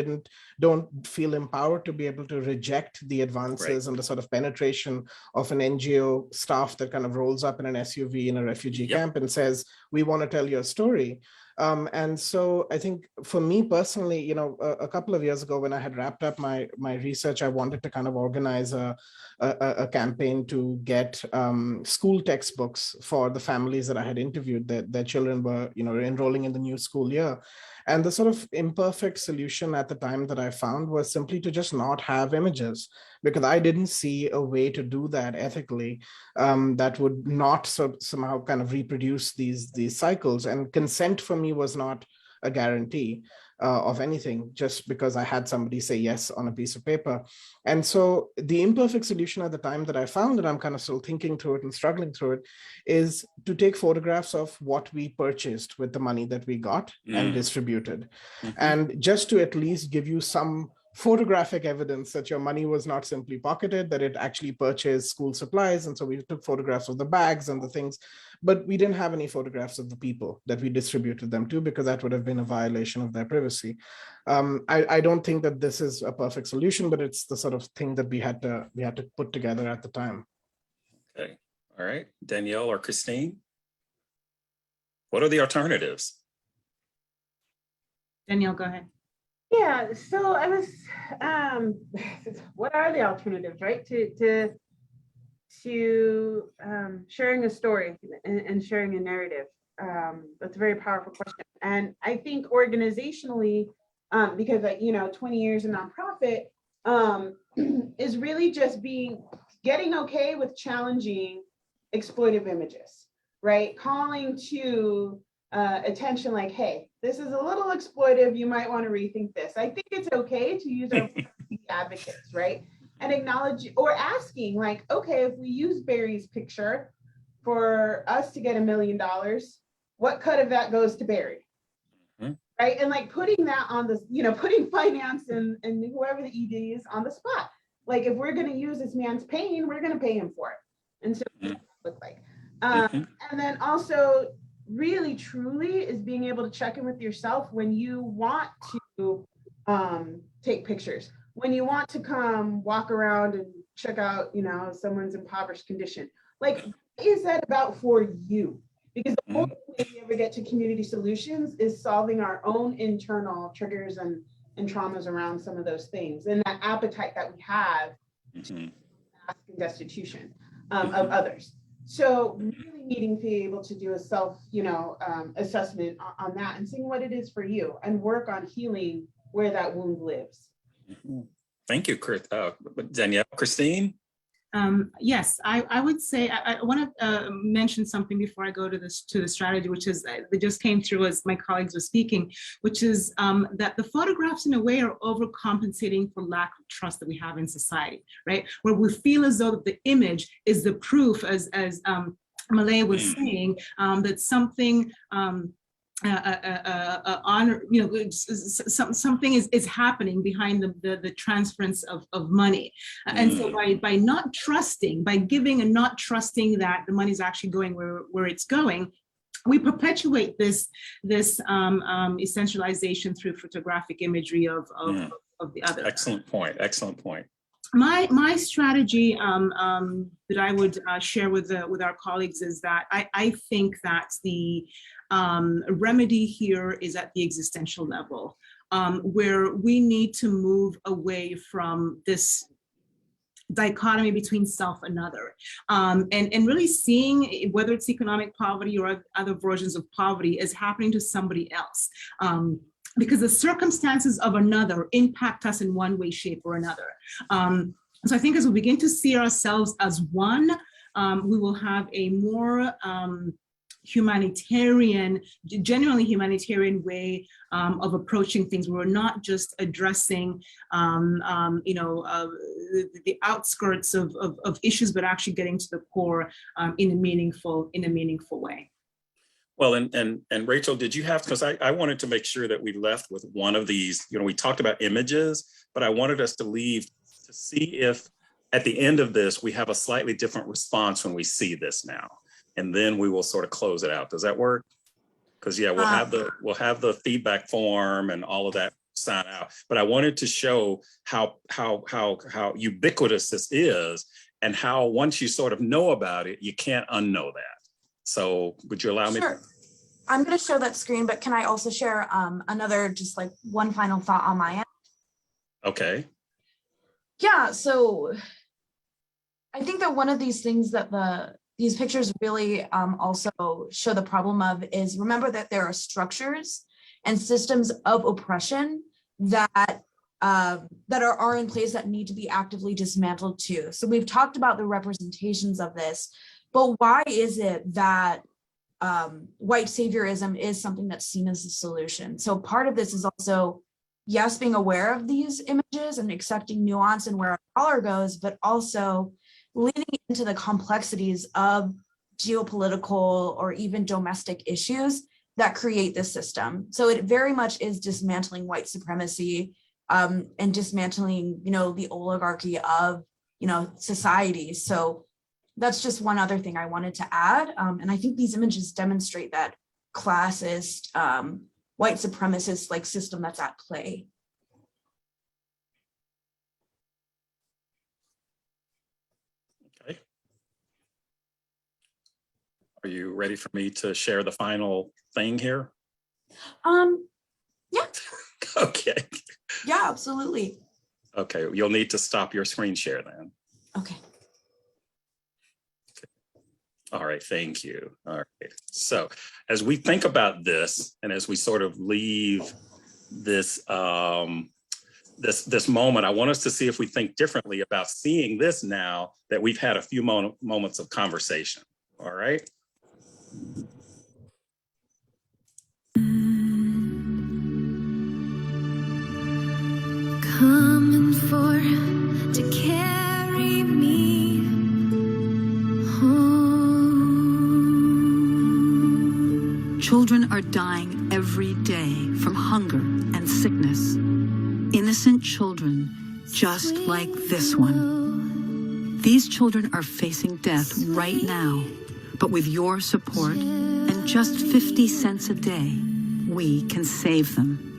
don't feel empowered to be able to reject the advances and the sort of penetration of an NGO staff that kind of rolls up in an SUV in a refugee camp and says, we want to tell your story. And so I think for me personally, a couple of years ago when I had wrapped up my research, I wanted to kind of organize a campaign to get school textbooks for the families that I had interviewed, that their children were, enrolling in the new school year. And the sort of imperfect solution at the time that I found was simply to just not have images, because I didn't see a way to do that ethically that would not somehow kind of reproduce these cycles. And consent for me was not a guarantee of anything, just because I had somebody say yes on a piece of paper. And so the imperfect solution at the time that I found, and I'm kind of still thinking through it and struggling through it, is to take photographs of what we purchased with the money that we got and distributed. And just to at least give you some photographic evidence that your money was not simply pocketed, that it actually purchased school supplies. And so we took photographs of the bags and the things, but we didn't have any photographs of the people that we distributed them to, because that would have been a violation of their privacy. I don't think that this is a perfect solution, but it's the sort of thing that we had to put together at the time. Okay. All right. Danielle or Christine? What are the alternatives? Danielle, go ahead. Yeah, so I was, what are the alternatives, right? To sharing a story and sharing a narrative. That's a very powerful question. And I think organizationally, because 20 years in nonprofit is really just getting okay with challenging exploitive images, right? Calling to attention like, hey, this is a little exploitive, you might want to rethink this. I think it's okay to use our advocates, right? And acknowledge, or asking like, okay, if we use Barry's picture for us to get $1 million, what cut of that goes to Barry? Right? And like putting that on the, putting finance and whoever the ED is on the spot. Like if we're going to use this man's pain, we're going to pay him for it. And so what does that look like? And then also really truly is being able to check in with yourself when you want to take pictures, when you want to come walk around and check out, someone's impoverished condition. Like, what is that about for you? Because the only way we ever get to community solutions is solving our own internal triggers and traumas around some of those things, and that appetite that we have to ask and destitution of others. So really needing to be able to do a self, assessment on that and seeing what it is for you and work on healing where that wound lives. Thank you, Danielle. Christine? Yes, I would say I want to mention something before I go to the strategy, which is that just came through as my colleagues were speaking, which is that the photographs in a way are overcompensating for lack of trust that we have in society, right? Where we feel as though the image is the proof, as Malaya was saying, that something. Honor, something is happening behind the transference of money, and so by not trusting, by giving and not trusting that the money is actually going where it's going, we perpetuate this essentialization through photographic imagery of the other. Excellent point. Excellent point. My strategy that I would share with our colleagues is that I think that the remedy here is at the existential level, where we need to move away from this dichotomy between self and other, and really seeing whether it's economic poverty or other versions of poverty as happening to somebody else. Because the circumstances of another impact us in one way, shape, or another. So I think as we begin to see ourselves as one, we will have a more humanitarian, genuinely humanitarian way of approaching things. We're not just addressing, the outskirts of issues, but actually getting to the core in a meaningful way. Well, and Rachel, did you have, because I wanted to make sure that we left with one of these, we talked about images, but I wanted us to leave to see if at the end of this, we have a slightly different response when we see this now. And then we will sort of close it out. Does that work? Because we'll have the feedback form and all of that sign out. But I wanted to show how ubiquitous this is, and how once you sort of know about it, you can't unknow that. So would you allow me? Sure. I'm going to share that screen, but can I also share another, just like one final thought on my end? Okay. Yeah, so I think that one of these things that these pictures really also show the problem of is, remember that there are structures and systems of oppression that are in place that need to be actively dismantled too. So we've talked about the representations of this, but why is it that white saviorism is something that's seen as a solution? So part of this is also, yes, being aware of these images and accepting nuance and where our dollar goes, but also leaning into the complexities of geopolitical or even domestic issues that create this system. So it very much is dismantling white supremacy and dismantling, the oligarchy of, society. So that's just one other thing I wanted to add. And I think these images demonstrate that classist, white supremacist system that's at play. Okay. Are you ready for me to share the final thing here? Yeah. Okay. Yeah, absolutely. Okay, you'll need to stop your screen share then. Okay. All right, thank you. All right, so as we think about this, and as we sort of leave this this moment, I want us to see if we think differently about seeing this now that we've had a few moments of conversation. All right. Coming for to carry me home. Children are dying every day from hunger and sickness. Innocent children just like this one. These children are facing death right now, but with your support and just 50 cents a day, we can save them.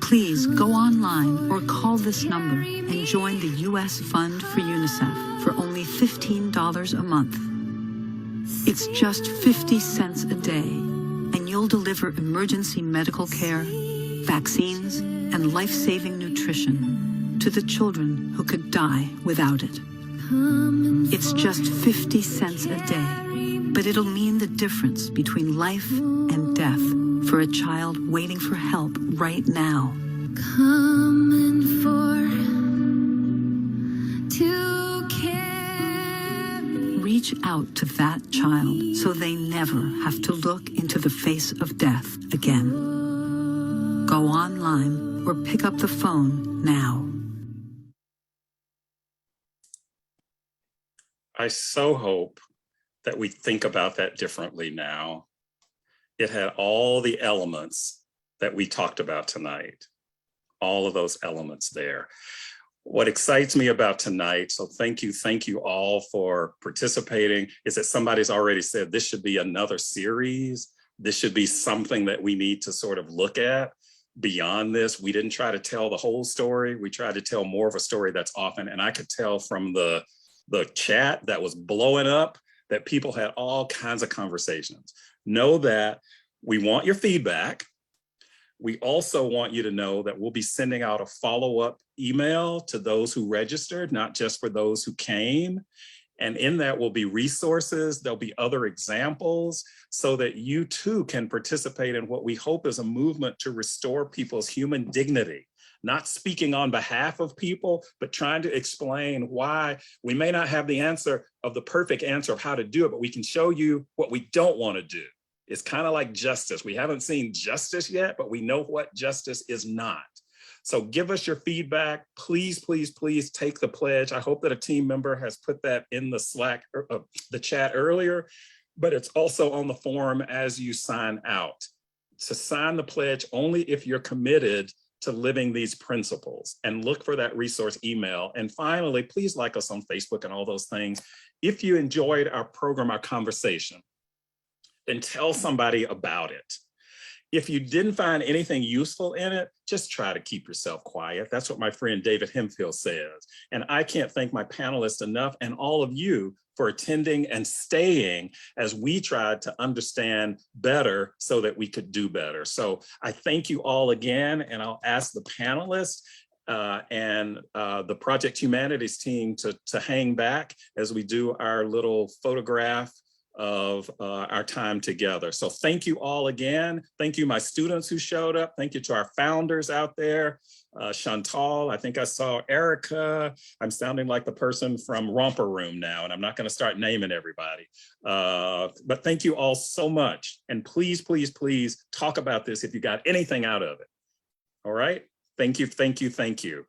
Please go online or call this number and join the U.S. Fund for UNICEF for only $15 a month. It's just 50 cents a day, and you'll deliver emergency medical care, vaccines, and life-saving nutrition to the children who could die without it. It's just 50 cents a day, but it'll mean the difference between life and death for a child waiting for help right now. Coming for to care. reach out to that child so they never have to look into the face of death again. Go online or pick up the phone now. I so hope that we think about that differently now. It had all the elements that we talked about tonight, all of those elements there. What excites me about tonight, so thank you all for participating, is that somebody's already said this should be another series. This should be something that we need to sort of look at beyond this. We didn't try to tell the whole story. We tried to tell more of a story that's often, and I could tell from the chat that was blowing up that people had all kinds of conversations. Know that we want your feedback. We also want you to know that we'll be sending out a follow-up email to those who registered, not just for those who came. And in that will be resources, there'll be other examples so that you too can participate in what we hope is a movement to restore people's human dignity. Not speaking on behalf of people, but trying to explain why we may not have the answer of the perfect answer of how to do it, but we can show you what we don't want to do. It's kind of like justice. We haven't seen justice yet, but we know what justice is not. So give us your feedback. Please, please, please take the pledge. I hope that a team member has put that in the Slack, the chat earlier, but it's also on the form as you sign out. To sign the pledge only if you're committed to living these principles, and look for that resource email. And finally, please like us on Facebook and all those things. If you enjoyed our program, our conversation, then tell somebody about it. If you didn't find anything useful in it, just try to keep yourself quiet. That's what my friend David Hemphill says. And I can't thank my panelists enough and all of you for attending and staying as we tried to understand better so that we could do better. So I thank you all again, and I'll ask the panelists and the Project Humanities team to hang back as we do our little photograph of our time together. So thank you all again. Thank you, my students who showed up. Thank you to our founders out there. Chantal, I think I saw Erica. I'm sounding like the person from Romper Room now, and I'm not going to start naming everybody. But thank you all so much. And please, please, please talk about this if you got anything out of it. All right. Thank you, thank you, thank you.